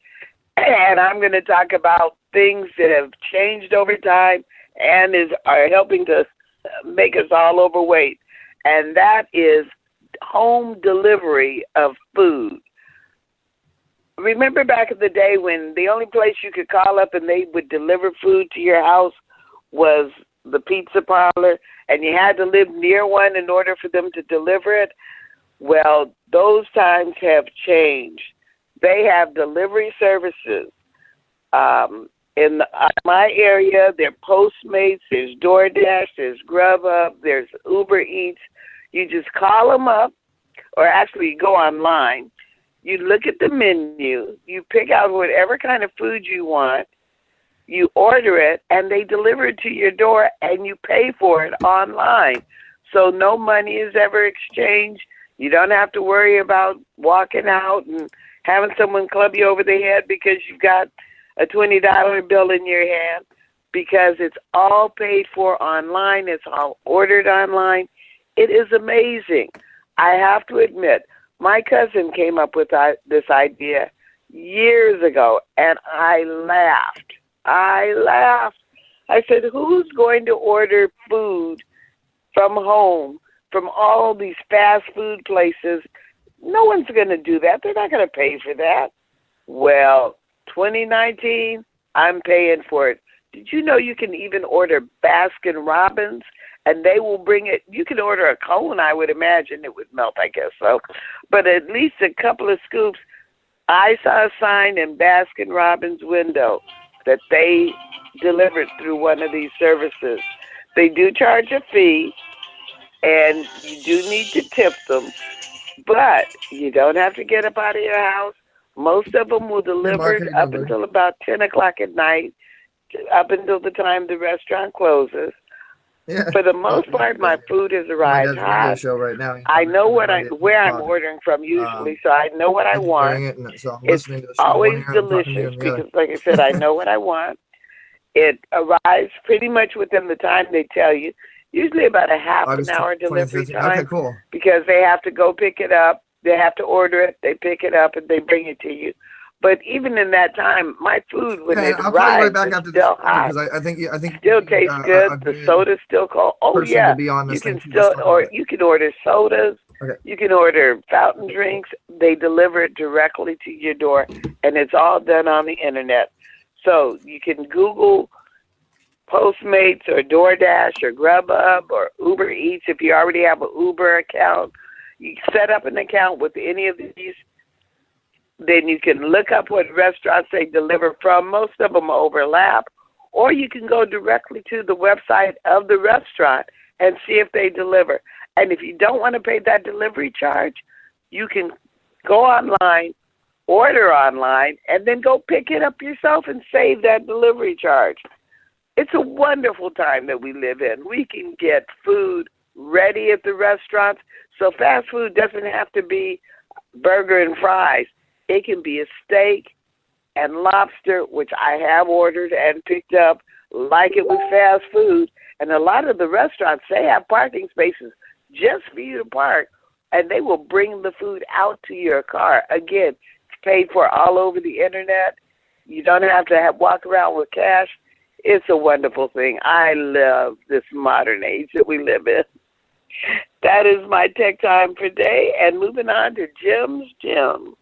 Speaker 1: And I'm going to talk about things that have changed over time and are helping to make us all overweight. And that is home delivery of food. Remember back in the day when the only place you could call up and they would deliver food to your house was the pizza parlor, and you had to live near one in order for them to deliver it? Well, those times have changed. They have delivery services. In my area, there are Postmates, there's DoorDash, there's Grubhub, there's Uber Eats. You just call them up, or actually you go online. You look at the menu, you pick out whatever kind of food you want, you order it, and they deliver it to your door, and you pay for it online. So no money is ever exchanged. You don't have to worry about walking out and having someone club you over the head because you've got a $20 bill in your hand, because it's all paid for online. It's all ordered online. It is amazing. I have to admit, my cousin came up with this idea years ago, and I laughed. I said, who's going to order food from home from all these fast food places? No one's going to do that. They're not going to pay for that. Well, 2019, I'm paying for it. Did you know you can even order Baskin Robbins and they will bring it? You can order a cone, I would imagine it would melt, I guess so. But at least a couple of scoops. I saw a sign in Baskin Robbins' window that they delivered through one of these services. They do charge a fee, and you do need to tip them, but you don't have to get up out of your house. Most of them will deliver up until about 10 o'clock at night, up until the time the restaurant closes.
Speaker 5: Yeah.
Speaker 1: For the most part, my food has arrived hot.
Speaker 5: Show right now.
Speaker 1: I know where I'm ordering from usually, so I know what I want. It's always delicious because, like I said, I know what I want. It arrives pretty much within the time they tell you, usually about a half an hour delivery time.
Speaker 5: Okay, cool.
Speaker 1: Because they have to go pick it up, they have to order it, they pick it up, and they bring it to you. But even in that time, my food when it arrives is still hot.
Speaker 5: Because I think
Speaker 1: still tastes good. The soda's still cold. Oh yeah, you can still you can order sodas.
Speaker 5: Okay.
Speaker 1: You can order fountain drinks. They deliver it directly to your door, and it's all done on the internet. So you can Google Postmates or DoorDash or Grubhub or Uber Eats if you already have an Uber account. You set up an account with any of these. Then you can look up what restaurants they deliver from. Most of them overlap. Or you can go directly to the website of the restaurant and see if they deliver. And if you don't want to pay that delivery charge, you can go online, order online, and then go pick it up yourself and save that delivery charge. It's a wonderful time that we live in. We can get food ready at the restaurants. So fast food doesn't have to be burger and fries. It can be a steak and lobster, which I have ordered and picked up like it was fast food. And a lot of the restaurants, they have parking spaces just for you to park, and they will bring the food out to your car. Again, it's paid for all over the internet. You don't have to walk around with cash. It's a wonderful thing. I love this modern age that we live in. That is my tech time for today. And moving on to Jim's Gym.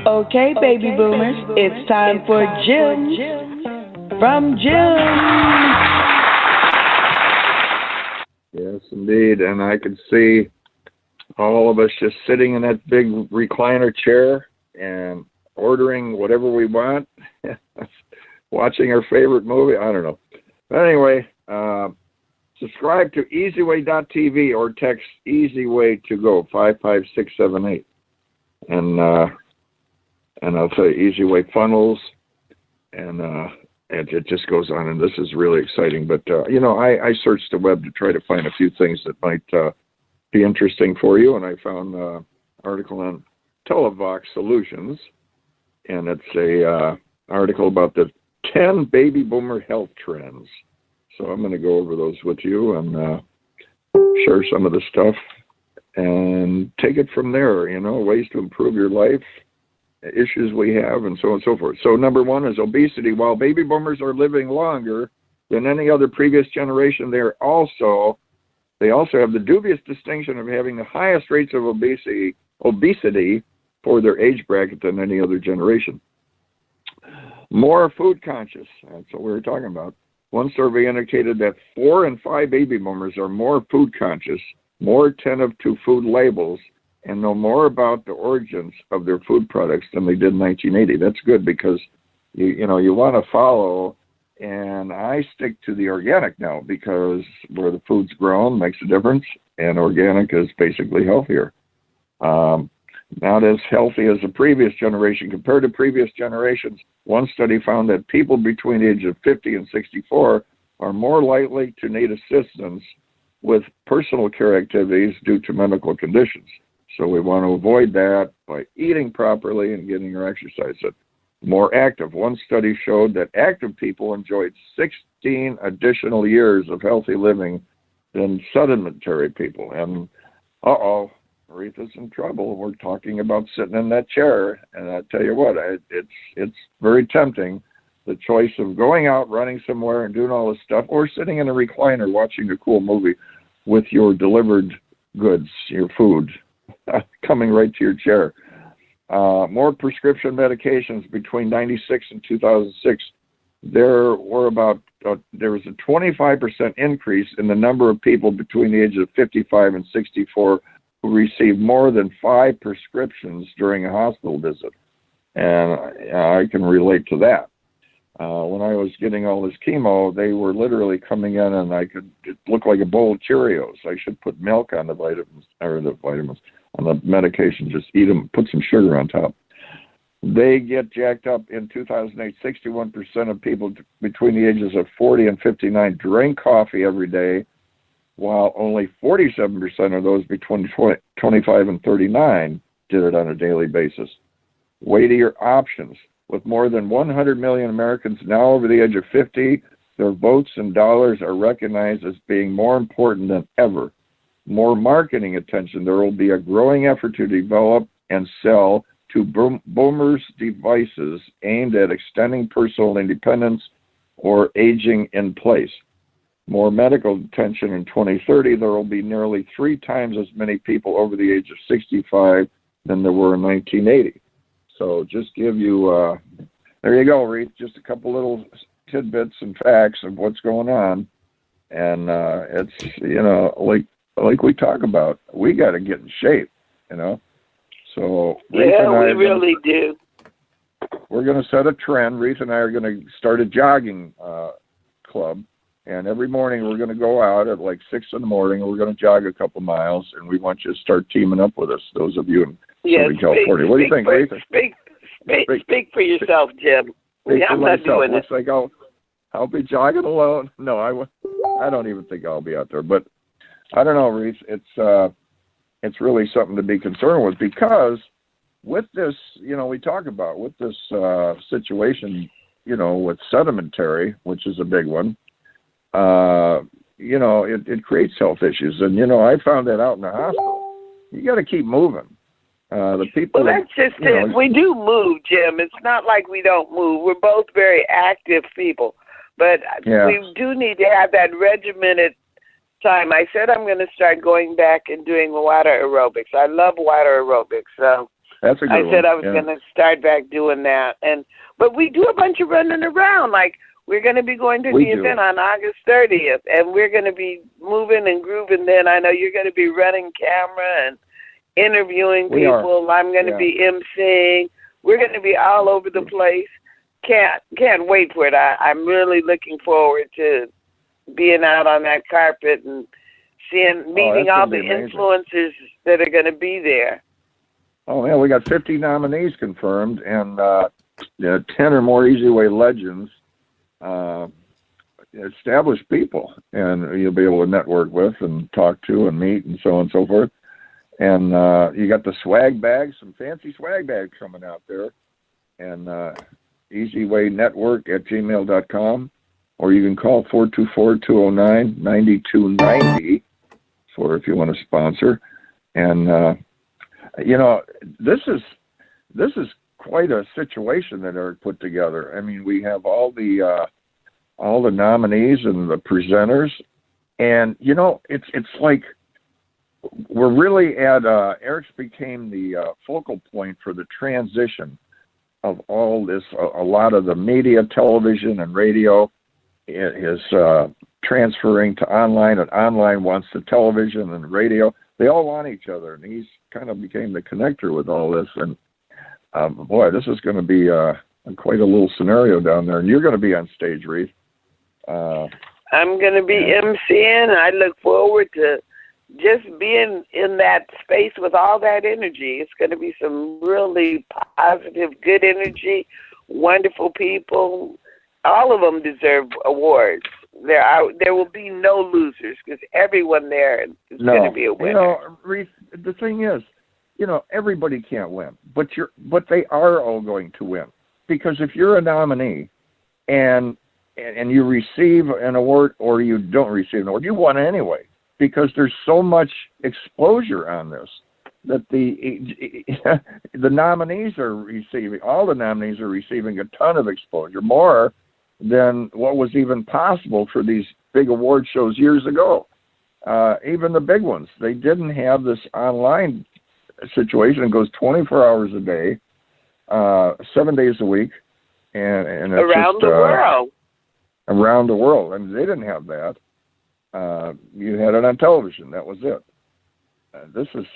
Speaker 10: Okay, baby boomers, it's time for Jim from Jim.
Speaker 2: Yes, indeed. And I could see all of us just sitting in that big recliner chair and ordering whatever we want, watching our favorite movie. I don't know. But anyway, subscribe to EasyWay.tv or text EasyWay to go 55678. And I'll tell you, EasyWay funnels, and it just goes on. And this is really exciting. But, I searched the web to try to find a few things that might be interesting for you. And I found an article on Televox Solutions. And it's a article about the 10 baby boomer health trends. So I'm going to go over those with you and share some of the stuff and take it from there, ways to improve your life, issues we have, and so on and so forth. So number one is obesity. While baby boomers are living longer than any other previous generation, they also have the dubious distinction of having the highest rates of obesity for their age bracket than any other generation. More food conscious. That's what we were talking about. One survey indicated that 4 in 5 baby boomers are more food conscious, more attentive to food labels, and know more about the origins of their food products than they did in 1980. That's good because you want to follow, and I stick to the organic now because where the food's grown makes a difference, and organic is basically healthier. Not as healthy as the previous generation. Compared to previous generations, one study found that people between the age of 50 and 64 are more likely to need assistance with personal care activities due to medical conditions. So we want to avoid that by eating properly and getting your exercise in. More active. One study showed that active people enjoyed 16 additional years of healthy living than sedentary people. And Aretha's in trouble. We're talking about sitting in that chair, and I tell you what, it's very tempting. The choice of going out, running somewhere, and doing all this stuff, or sitting in a recliner watching a cool movie with your delivered goods, your food. coming right to your chair. More prescription medications between 96 and 2006. There was a 25% increase in the number of people between the ages of 55 and 64 who received more than 5 prescriptions during a hospital visit. And I can relate to that. When I was getting all this chemo, they were literally coming in and it looked like a bowl of Cheerios. I should put milk on the vitamins, on the medication, just eat them, put some sugar on top. They get jacked up. In 2008, 61% of people between the ages of 40 and 59 drank coffee every day, while only 47% of those between 25 and 39 did it on a daily basis. Weightier options. With more than 100 million Americans now over the age of 50, their votes and dollars are recognized as being more important than ever. More marketing attention. There will be a growing effort to develop and sell to boomers devices aimed at extending personal independence or aging in place. More medical attention. In 2030, there will be nearly 3 times as many people over the age of 65 than there were in 1980. So just give you, there you go, Reith, just a couple little tidbits and facts of what's going on. And it's, you know, like we talk about, we got to get in shape, you know. So Reith and I
Speaker 1: we really do.
Speaker 2: We're going to set a trend. Reith and I are going to start a jogging club. And every morning we're going to go out at like 6 in the morning. And we're going to jog a couple miles. And we want you to start teaming up with us, those of you in Southern California. What do you think, Reith?
Speaker 1: Speak for yourself, Jim. I'm not doing it.
Speaker 2: Like I'll be jogging alone. No, I don't even think I'll be out there. But I don't know, Reith. It's really something to be concerned with, because with this, you know, we talk about with this situation, you know, with sedimentary, which is a big one, you know, it creates health issues. And, you know, I found that out in the hospital. You got to keep moving. The people.
Speaker 1: Well, that's just it. We do move, Jim. It's not like we don't move. We're both very active people. But we do need to have that regimented time. I said I'm going to start going back and doing water aerobics. I love water aerobics. So
Speaker 2: that's a good
Speaker 1: I said I was going to start back doing that. But we do a bunch of running around. Like, we're going to be going to the event on August 30th, and we're going to be moving and grooving then. I know you're going to be running camera and interviewing people. I'm going to be emceeing. We're going to be all over the place. Can't wait for it. I'm really looking forward to being out on that carpet and meeting all the influencers that are going to be there.
Speaker 2: Oh, yeah, we got 50 nominees confirmed, and 10 or more Easy Way legends, established people, and you'll be able to network with and talk to and meet and so on and so forth. And you got the swag bags, some fancy swag bags coming out there, and easywaynetwork@gmail.com, or you can call 424-209-9290 for if you want to sponsor. And you know, this is quite a situation that Eric put together. I mean, we have all the nominees and the presenters, and you know, it's like we're really at Eric's became the focal point for the transition of all this. A lot of the media, television and radio is transferring to online, and online wants the television and radio. They all want each other, and he's kind of became the connector with all this. And boy, this is going to be quite a little scenario down there. And you're going to be on stage, Reith.
Speaker 1: I'm going to be emceeing, and I look forward to just being in that space with all that energy. It's going to be some really positive, good energy, wonderful people. All of them deserve awards. There will be no losers, because everyone there is going to be a winner.
Speaker 2: You know, Reith, the thing is, you know, everybody can't win, but they are all going to win, because if you're a nominee and you receive an award or you don't receive an award, you won anyway, because there's so much exposure on this that the nominees are receiving. All the nominees are receiving a ton of exposure, more than what was even possible for these big award shows years ago. Even the big ones, they didn't have this online situation. It goes 24 hours a day, 7 days a week, and it's
Speaker 1: around
Speaker 2: just,
Speaker 1: the world.
Speaker 2: Around the world. And they didn't have that. You had it on television. That was it. This is,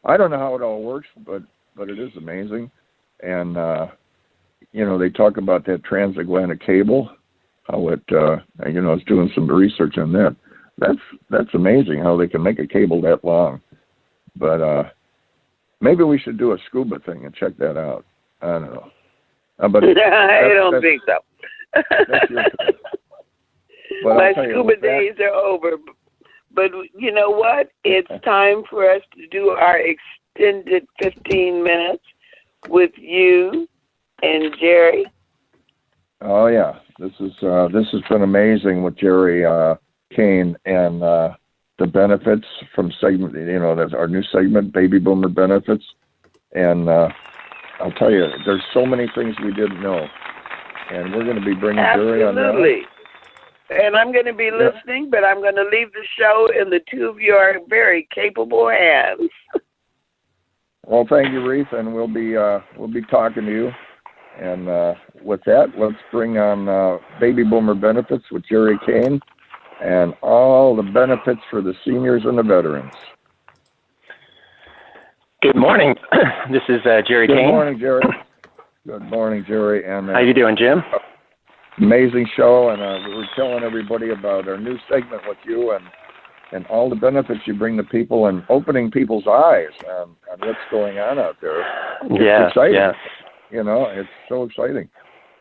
Speaker 2: I don't know how it all works, but it is amazing. And, they talk about that transatlantic cable, how it, I was doing some research on that. That's amazing how they can make a cable that long. But maybe we should do a scuba thing and check that out. I don't know. But
Speaker 1: I don't think so.
Speaker 2: That's your thing. But
Speaker 1: my scuba days are over. But you know what? It's time for us to do our extended 15 minutes with you and Jerry.
Speaker 2: Oh yeah, this has been amazing with Jerry Kane and the benefits from segment. That's our new segment, Baby Boomer Benefits. And I'll tell you, there's so many things we didn't know, and we're going to be bringing Jerry on that.
Speaker 1: Absolutely. And I'm going to be listening, but I'm going to leave the show in the two of your very capable hands.
Speaker 2: Well, thank you, Reef, and we'll be talking to you. And with that, let's bring on Baby Boomer Benefits with Jerry Kane and all the benefits for the seniors and the veterans.
Speaker 11: Good morning. This is Jerry Kane.
Speaker 2: Good morning, Jerry. Good morning, Jerry. And
Speaker 11: how you doing, Jim?
Speaker 2: Amazing show, and we're telling everybody about our new segment with you and all the benefits you bring to people and opening people's eyes on what's going on out there. It's exciting.
Speaker 11: Yes.
Speaker 2: It's so exciting.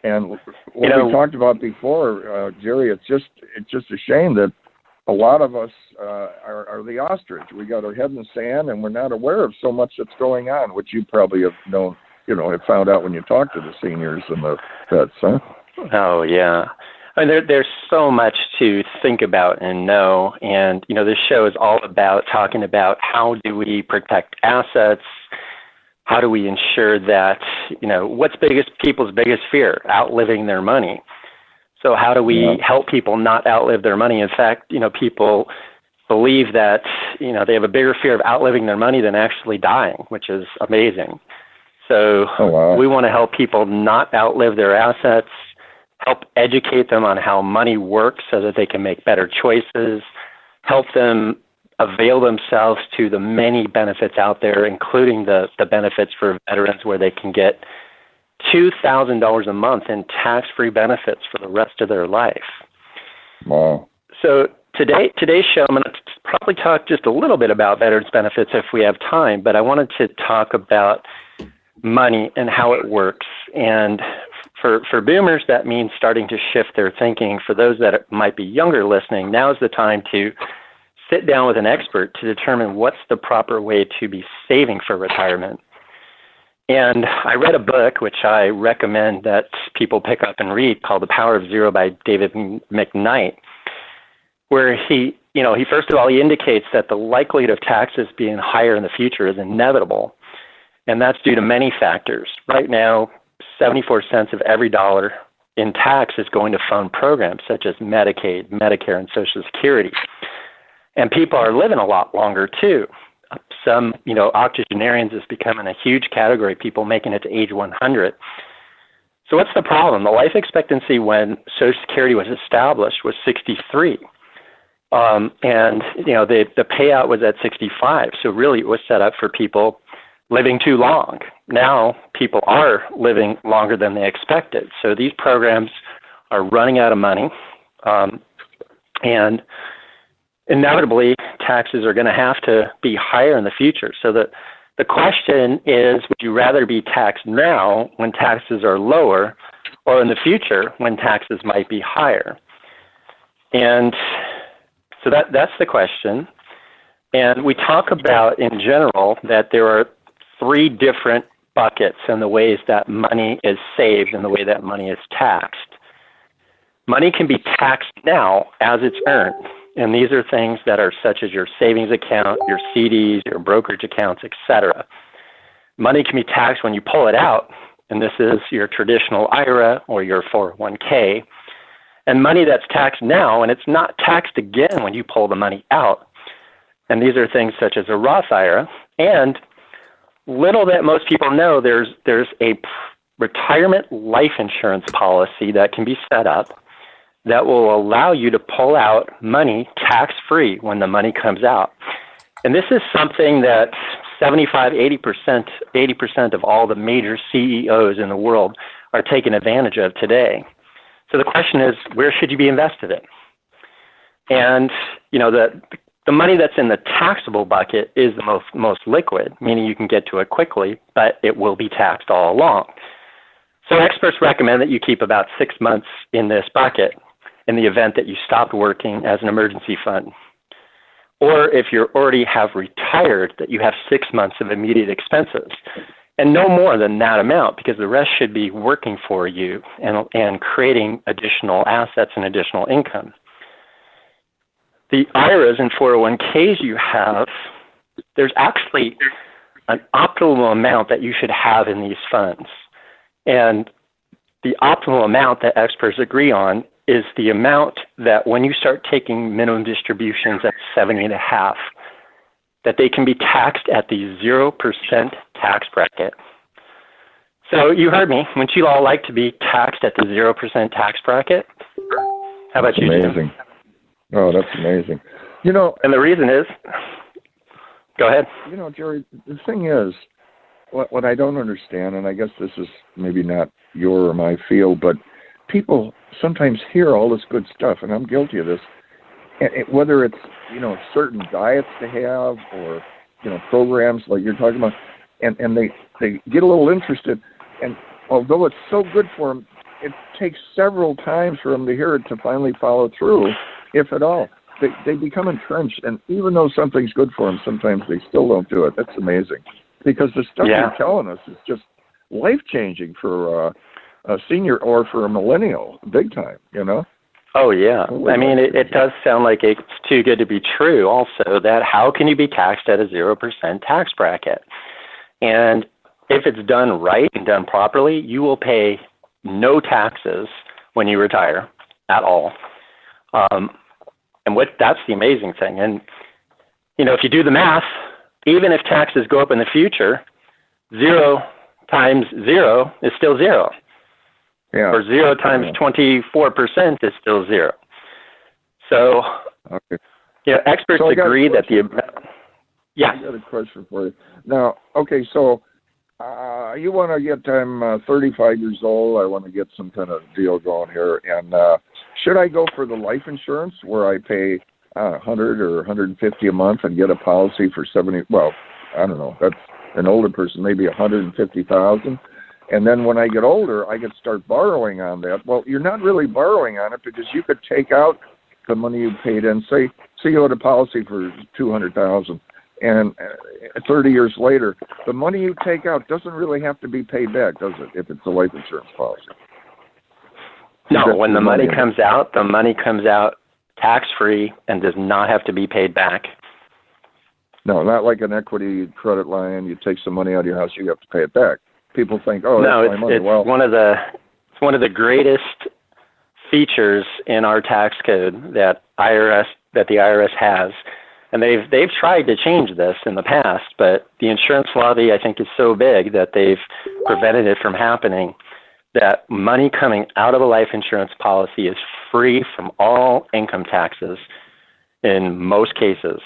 Speaker 2: And what we talked about before, Jerry, it's just a shame that a lot of us are the ostrich. We got our head in the sand, and we're not aware of so much that's going on, which you probably have known, have found out when you talk to the seniors and the vets, huh?
Speaker 11: Oh, yeah. I mean, there's so much to think about and know. And, this show is all about talking about how do we protect assets? How do we ensure that, what's people's biggest fear? Outliving their money. So how do we help people not outlive their money? In fact, people believe that, they have a bigger fear of outliving their money than actually dying, which is amazing. So we want to help people not outlive their assets, help educate them on how money works so that they can make better choices, help them avail themselves to the many benefits out there, including the benefits for veterans where they can get $2,000 a month in tax-free benefits for the rest of their life.
Speaker 2: Wow.
Speaker 11: So today's show, I'm going to probably talk just a little bit about veterans benefits if we have time, but I wanted to talk about money and how it works. And for boomers, that means starting to shift their thinking. For those that might be younger listening, now is the time to sit down with an expert to determine what's the proper way to be saving for retirement. And I read a book, which I recommend that people pick up and read, called The Power of Zero by David McKnight, where he first of all, he indicates that the likelihood of taxes being higher in the future is inevitable. And that's due to many factors. Right now, 74 cents of every dollar in tax is going to fund programs such as Medicaid, Medicare, and Social Security. And people are living a lot longer, too. Some, octogenarians is becoming a huge category, people making it to age 100. So what's the problem? The life expectancy when Social Security was established was 63. And, the payout was at 65. So really it was set up for people living too long. Now people are living longer than they expected. So these programs are running out of money. And inevitably, taxes are going to have to be higher in the future. So the question is, would you rather be taxed now when taxes are lower, or in the future when taxes might be higher? And so that's the question. And we talk about, in general, that there are three different buckets in the ways that money is saved and the way that money is taxed. Money can be taxed now as it's earned. And these are things that are such as your savings account, your CDs, your brokerage accounts, etc. Money can be taxed when you pull it out, and this is your traditional IRA or your 401k. And money that's taxed now, and it's not taxed again when you pull the money out. And these are things such as a Roth IRA. And little that most people know, there's a retirement life insurance policy that can be set up that will allow you to pull out money tax-free when the money comes out. And this is something that 80% of all the major CEOs in the world are taking advantage of today. So the question is, where should you be invested in? And, you know, the money that's in the taxable bucket is the most liquid, meaning you can get to it quickly, but it will be taxed all along. So experts recommend that you keep about 6 months in this bucket in the event that you stopped working as an emergency fund. Or if you already have retired, that you have 6 months of immediate expenses. And no more than that amount, because the rest should be working for you and creating additional assets and additional income. The IRAs and 401ks you have, there's actually an optimal amount that you should have in these funds. And the optimal amount that experts agree on is the amount that when you start taking minimum distributions at 70.5, that they can be taxed at the 0% tax bracket. So you heard me. Wouldn't you all like to be taxed at the 0% tax bracket? How about you, Jim?
Speaker 2: Amazing. Oh, that's amazing. You know,
Speaker 11: and the reason is, go ahead.
Speaker 2: You know, Jerry, the thing is, what I don't understand, and I guess this is maybe not your or my field, but people sometimes hear all this good stuff, and I'm guilty of this, whether it's, you know, certain diets to have or, you know, programs like you're talking about, and they get a little interested, and although it's so good for them, it takes several times for them to hear it to finally follow through, if at all. They become entrenched, and even though something's good for them, sometimes they still don't do it. That's amazing, because the stuff you're telling us is just life-changing for a senior or for a millennial, big time, you know?
Speaker 11: Oh, yeah. I mean, it does sound like it's too good to be true also, that how can you be taxed at a 0% tax bracket? And if it's done right and done properly, you will pay no taxes when you retire at all. And that's the amazing thing. And, you know, if you do the math, even if taxes go up in the future, 0 times 0 is still 0.
Speaker 2: Yeah.
Speaker 11: Or 0 times 24% is still 0. So, you know, experts agree that the... Yeah.
Speaker 2: I got a question for you. Now, okay, so you want to get, I'm 35 years old, I want to get some kind of deal going here, and should I go for the life insurance where I pay $100 or $150 a month and get a policy for 70, well, I don't know, that's an older person, maybe $150,000, and then when I get older, I could start borrowing on that. Well, you're not really borrowing on it, because you could take out the money you paid in, say you had a policy for $200,000, and 30 years later, the money you take out doesn't really have to be paid back, does it, if it's a life insurance policy?
Speaker 11: No, when the money comes out, the money comes out tax-free and does not have to be paid back.
Speaker 2: No, not like an equity credit line. You take some money out of your house, you have to pay it back. People think, oh,
Speaker 11: no,
Speaker 2: that's my money.
Speaker 11: Well, it's one of the greatest features in our tax code that the IRS has. And they've tried to change this in the past, but the insurance lobby, I think, is so big that they've prevented it from happening, that money coming out of a life insurance policy is free from all income taxes in most cases.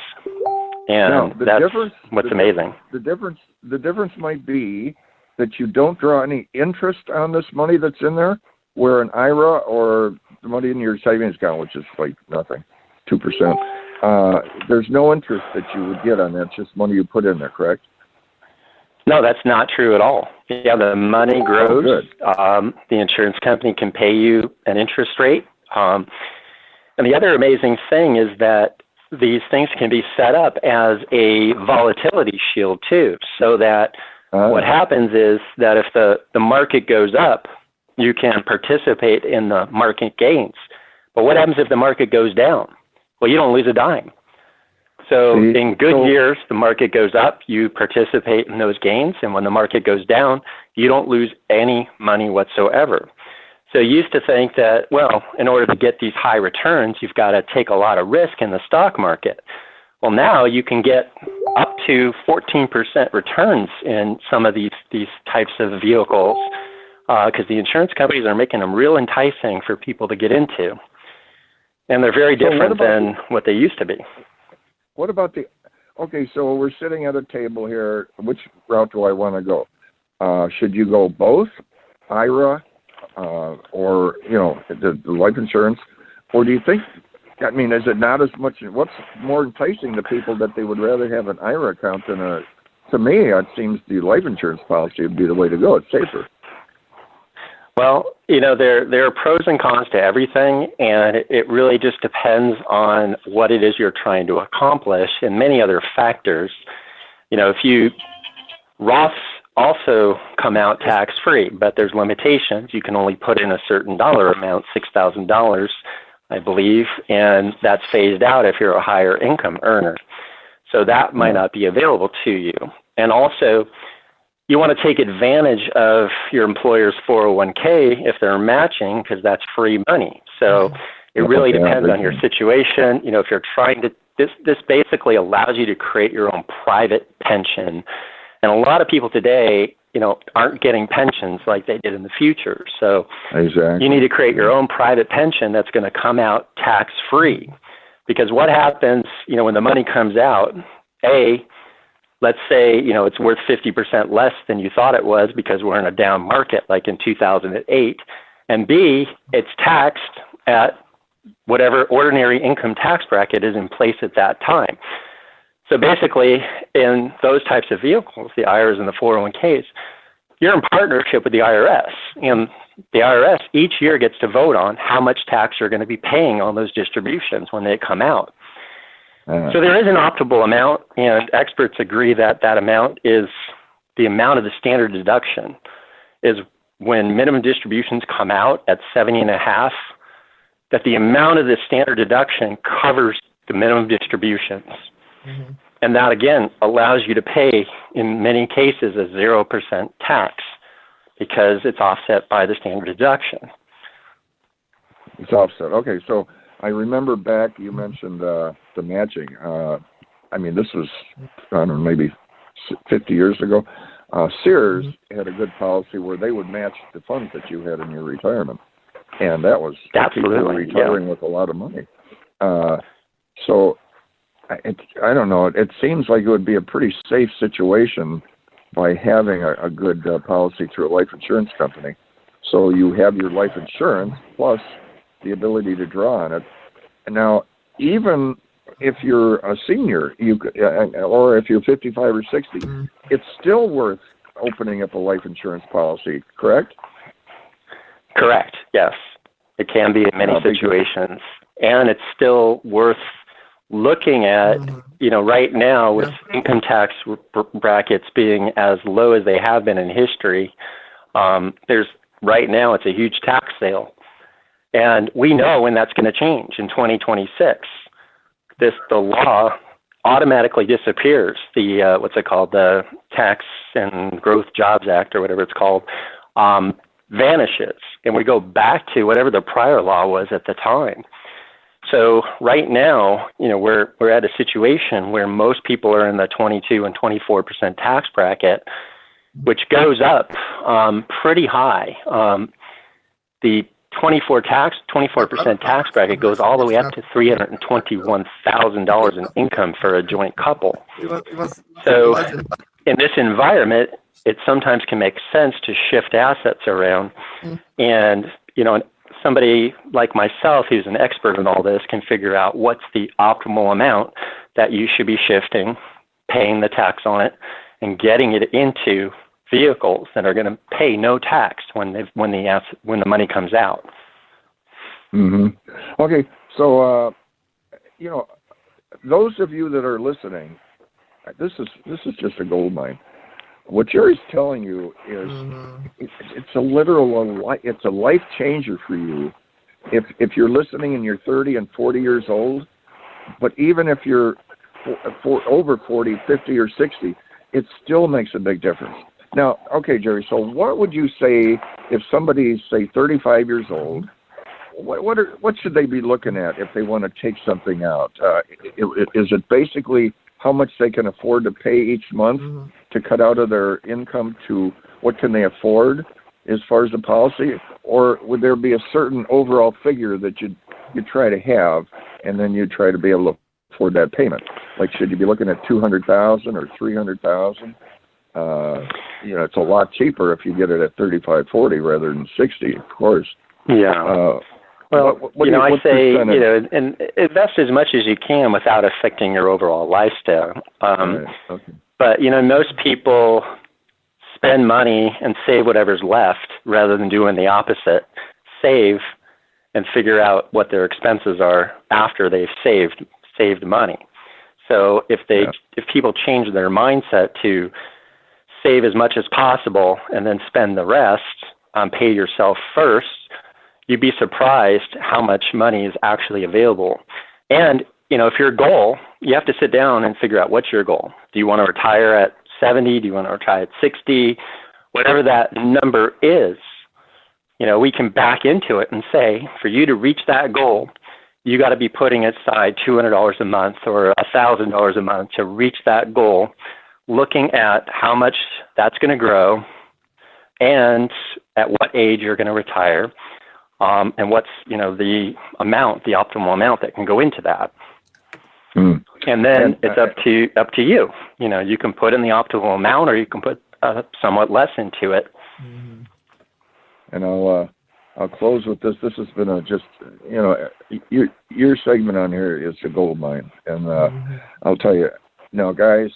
Speaker 11: And that's what's amazing.
Speaker 2: The difference might be that you don't draw any interest on this money that's in there, where an IRA or the money in your savings account, which is like nothing, 2%, there's no interest that you would get on that. It's just money you put in there, correct?
Speaker 11: No, that's not true at all. Yeah, the money grows. The insurance company can pay you an interest rate. And the other amazing thing is that these things can be set up as a volatility shield too, so that what happens is that if the market goes up, you can participate in the market gains. But what happens if the market goes down? Well, you don't lose a dime. So in good years, the market goes up, you participate in those gains, and when the market goes down, you don't lose any money whatsoever. So you used to think that, well, in order to get these high returns, you've got to take a lot of risk in the stock market. Well, now you can get up to 14% returns in some of these types of vehicles because the insurance companies are making them real enticing for people to get into. And they're very different than what they used to be.
Speaker 2: What about okay, so we're sitting at a table here. Which route do I want to go? Should you go both, IRA or, the life insurance? Or do you think, is it not as much, what's more enticing to people that they would rather have an IRA account than to me, it seems the life insurance policy would be the way to go. It's safer.
Speaker 11: Well, there are pros and cons to everything, and it really just depends on what it is you're trying to accomplish and many other factors. If Roths also come out tax-free, but there's limitations. You can only put in a certain dollar amount, $6,000, I believe, and that's phased out if you're a higher income earner. So that might not be available to you. And also, you want to take advantage of your employer's 401k if they're matching, because that's free money. So it really depends on your situation. If you're trying to, this basically allows you to create your own private pension. And a lot of people today, aren't getting pensions like they did in the future. So you need to create your own private pension that's going to come out tax-free. Because what happens, when the money comes out, let's say, it's worth 50% less than you thought it was because we're in a down market like in 2008. And B, it's taxed at whatever ordinary income tax bracket is in place at that time. So basically, in those types of vehicles, the IRAs and the 401ks, you're in partnership with the IRS. And the IRS each year gets to vote on how much tax you're going to be paying on those distributions when they come out. So there is an optimal amount, and experts agree that that amount is the amount of the standard deduction. Is when minimum distributions come out at 70.5, that the amount of the standard deduction covers the minimum distributions. Mm-hmm. And that, again, allows you to pay, in many cases, a 0% tax because it's offset by the standard deduction.
Speaker 2: It's offset. Okay, so I remember back you mentioned the matching. This was, I don't know, maybe 50 years ago. Sears had a good policy where they would match the funds that you had in your retirement. And that was people retiring with a lot of money. So I don't know. It seems like it would be a pretty safe situation by having a good policy through a life insurance company. So you have your life insurance plus the ability to draw on it. And now, even if you're a senior, or if you're 55 or 60, it's still worth opening up a life insurance policy, correct?
Speaker 11: Correct, yes. It can be in many situations. And it's still worth looking at, right now with income tax brackets being as low as they have been in history, right now it's a huge tax sale. And we know when that's going to change in 2026. The law automatically disappears. The Tax and Growth Jobs Act, or whatever it's called, vanishes. And we go back to whatever the prior law was at the time. So right now, we're at a situation where most people are in the 22 and 24% tax bracket, which goes up pretty high. The 24% tax bracket goes all the way up to $321,000 in income for a joint couple. So in this environment, it sometimes can make sense to shift assets around. And, somebody like myself who's an expert in all this can figure out what's the optimal amount that you should be shifting, paying the tax on it, and getting it into vehicles that are going to pay no tax when the money comes out.
Speaker 2: Mm-hmm. Okay, so those of you that are listening, this is just a gold mine. What Jerry's telling you is it's a life changer for you. If you're listening and you're 30 and 40 years old, but even if you're over 40, 50, or 60, it still makes a big difference. Now, okay, Jerry, so what would you say if somebody's, say, 35 years old, what should they be looking at if they want to take something out? Is it basically how much they can afford to pay each month to cut out of their income to what can they afford as far as the policy, or would there be a certain overall figure that you try to have, and then you try to be able to afford that payment? Like, should you be looking at $200,000 or $300,000? It's a lot cheaper if you get it at 35-40 rather than 60, of course.
Speaker 11: Yeah. Well, I say, and invest as much as you can without affecting your overall lifestyle.
Speaker 2: Right. Okay.
Speaker 11: But, most people spend money and save whatever's left rather than doing the opposite. Save and figure out what their expenses are after they've saved money. So if people change their mindset to save as much as possible and then spend the rest on pay yourself first, you'd be surprised how much money is actually available. And, if your goal, you have to sit down and figure out what's your goal. Do you want to retire at 70? Do you want to retire at 60? Whatever that number is, we can back into it and say, for you to reach that goal, you got to be putting aside $200 a month or $1,000 a month to reach that goal, looking at how much that's going to grow and at what age you're going to retire, and what's, the optimal amount that can go into that. And then it's up to you. You can put in the optimal amount, or you can put somewhat less into it.
Speaker 2: And I'll close with this. This has been your segment on here is a gold mine, and I'll tell you now, guys,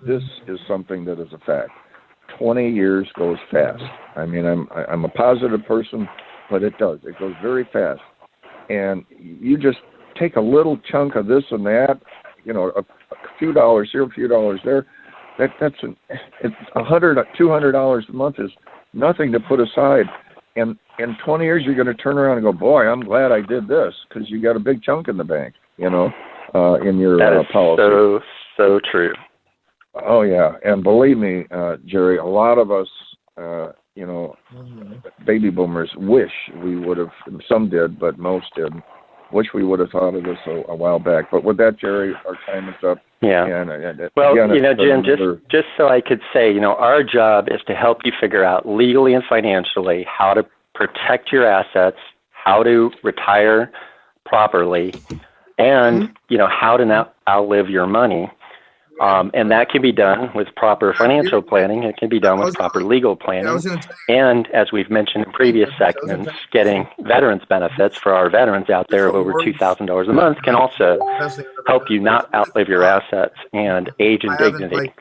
Speaker 2: this is something that is a fact. 20 years goes fast. I mean, I'm a positive person, but it does. It goes very fast, and you just take a little chunk of this and that, a few dollars here, a few dollars there. That's $100, $200 a month is nothing to put aside. And in 20 years, you're going to turn around and go, boy, I'm glad I did this, because you got a big chunk in the bank, in your policy.
Speaker 11: So true.
Speaker 2: Oh, yeah. And believe me, Jerry, a lot of us, baby boomers wish we would have, some did, but most didn't, wish we would have thought of this a while back. But with that, Jerry, our time is up.
Speaker 11: Yeah. Well, Jim, just so I could say, our job is to help you figure out legally and financially how to protect your assets, how to retire properly, and, how to not outlive your money. And that can be done with proper financial planning. It can be done with proper legal planning. And as we've mentioned in previous segments, getting veterans benefits for our veterans out there of over $2,000 a month can also help you not outlive your assets and age in dignity.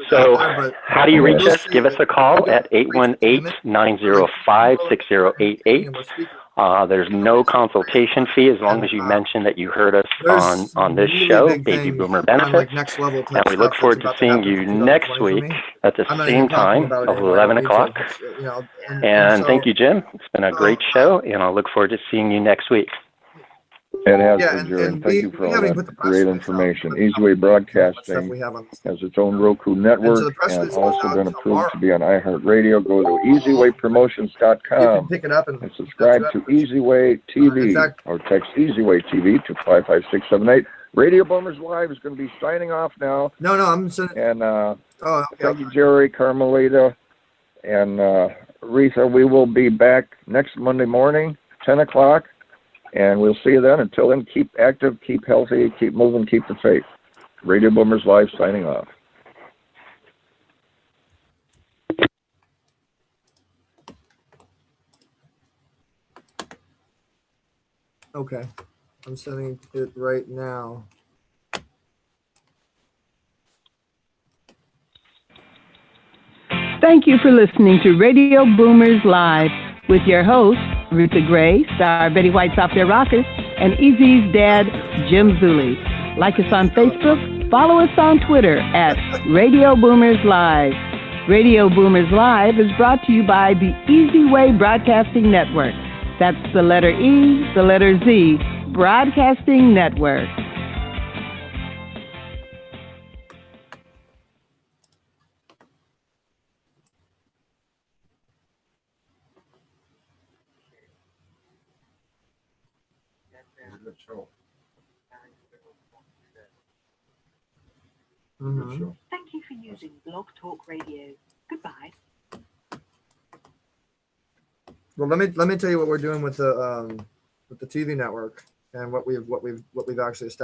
Speaker 11: So how do you reach us? Give us a call at 818-905-6088. There's no consultation fee as long as you mention that you heard us on this show, Baby Boomer Benefits. And we look forward to seeing you next week at the same time of 11 o'clock. And thank you, Jim. It's been a great show, and I'll look forward to seeing you next week.
Speaker 2: It has been, Jerry, and thank you for all that great information. Easyway Broadcasting has its own Roku network and also been approved to be on iHeartRadio. Go to EasywayPromotions.com and subscribe to Easyway TV or text Easyway TV to 55678. Radio Boomers Live is going to be signing off now. And thank you, Jerry, Carmelita, and Retha. We will be back next Monday morning, 10 o'clock. And we'll see you then. Until then, keep active, keep healthy, keep moving, keep the faith. Radio Boomers Live signing off.
Speaker 5: Okay. I'm sending it right now.
Speaker 10: Thank you for listening to Radio Boomers Live with your hosts, Rutha Gray, star Betty White's Off Their Rockers, and Easy's dad, Jim Zuley. Like us on Facebook, follow us on Twitter at Radio Boomers Live. Radio Boomers Live is brought to you by the Easyway Broadcasting Network. That's the letter E, the letter Z, Broadcasting Network.
Speaker 2: Show.
Speaker 5: Mhm.
Speaker 12: Thank you for using Blog Talk Radio. Goodbye.
Speaker 5: Well, let me tell you what we're doing with the TV network and what we've actually established.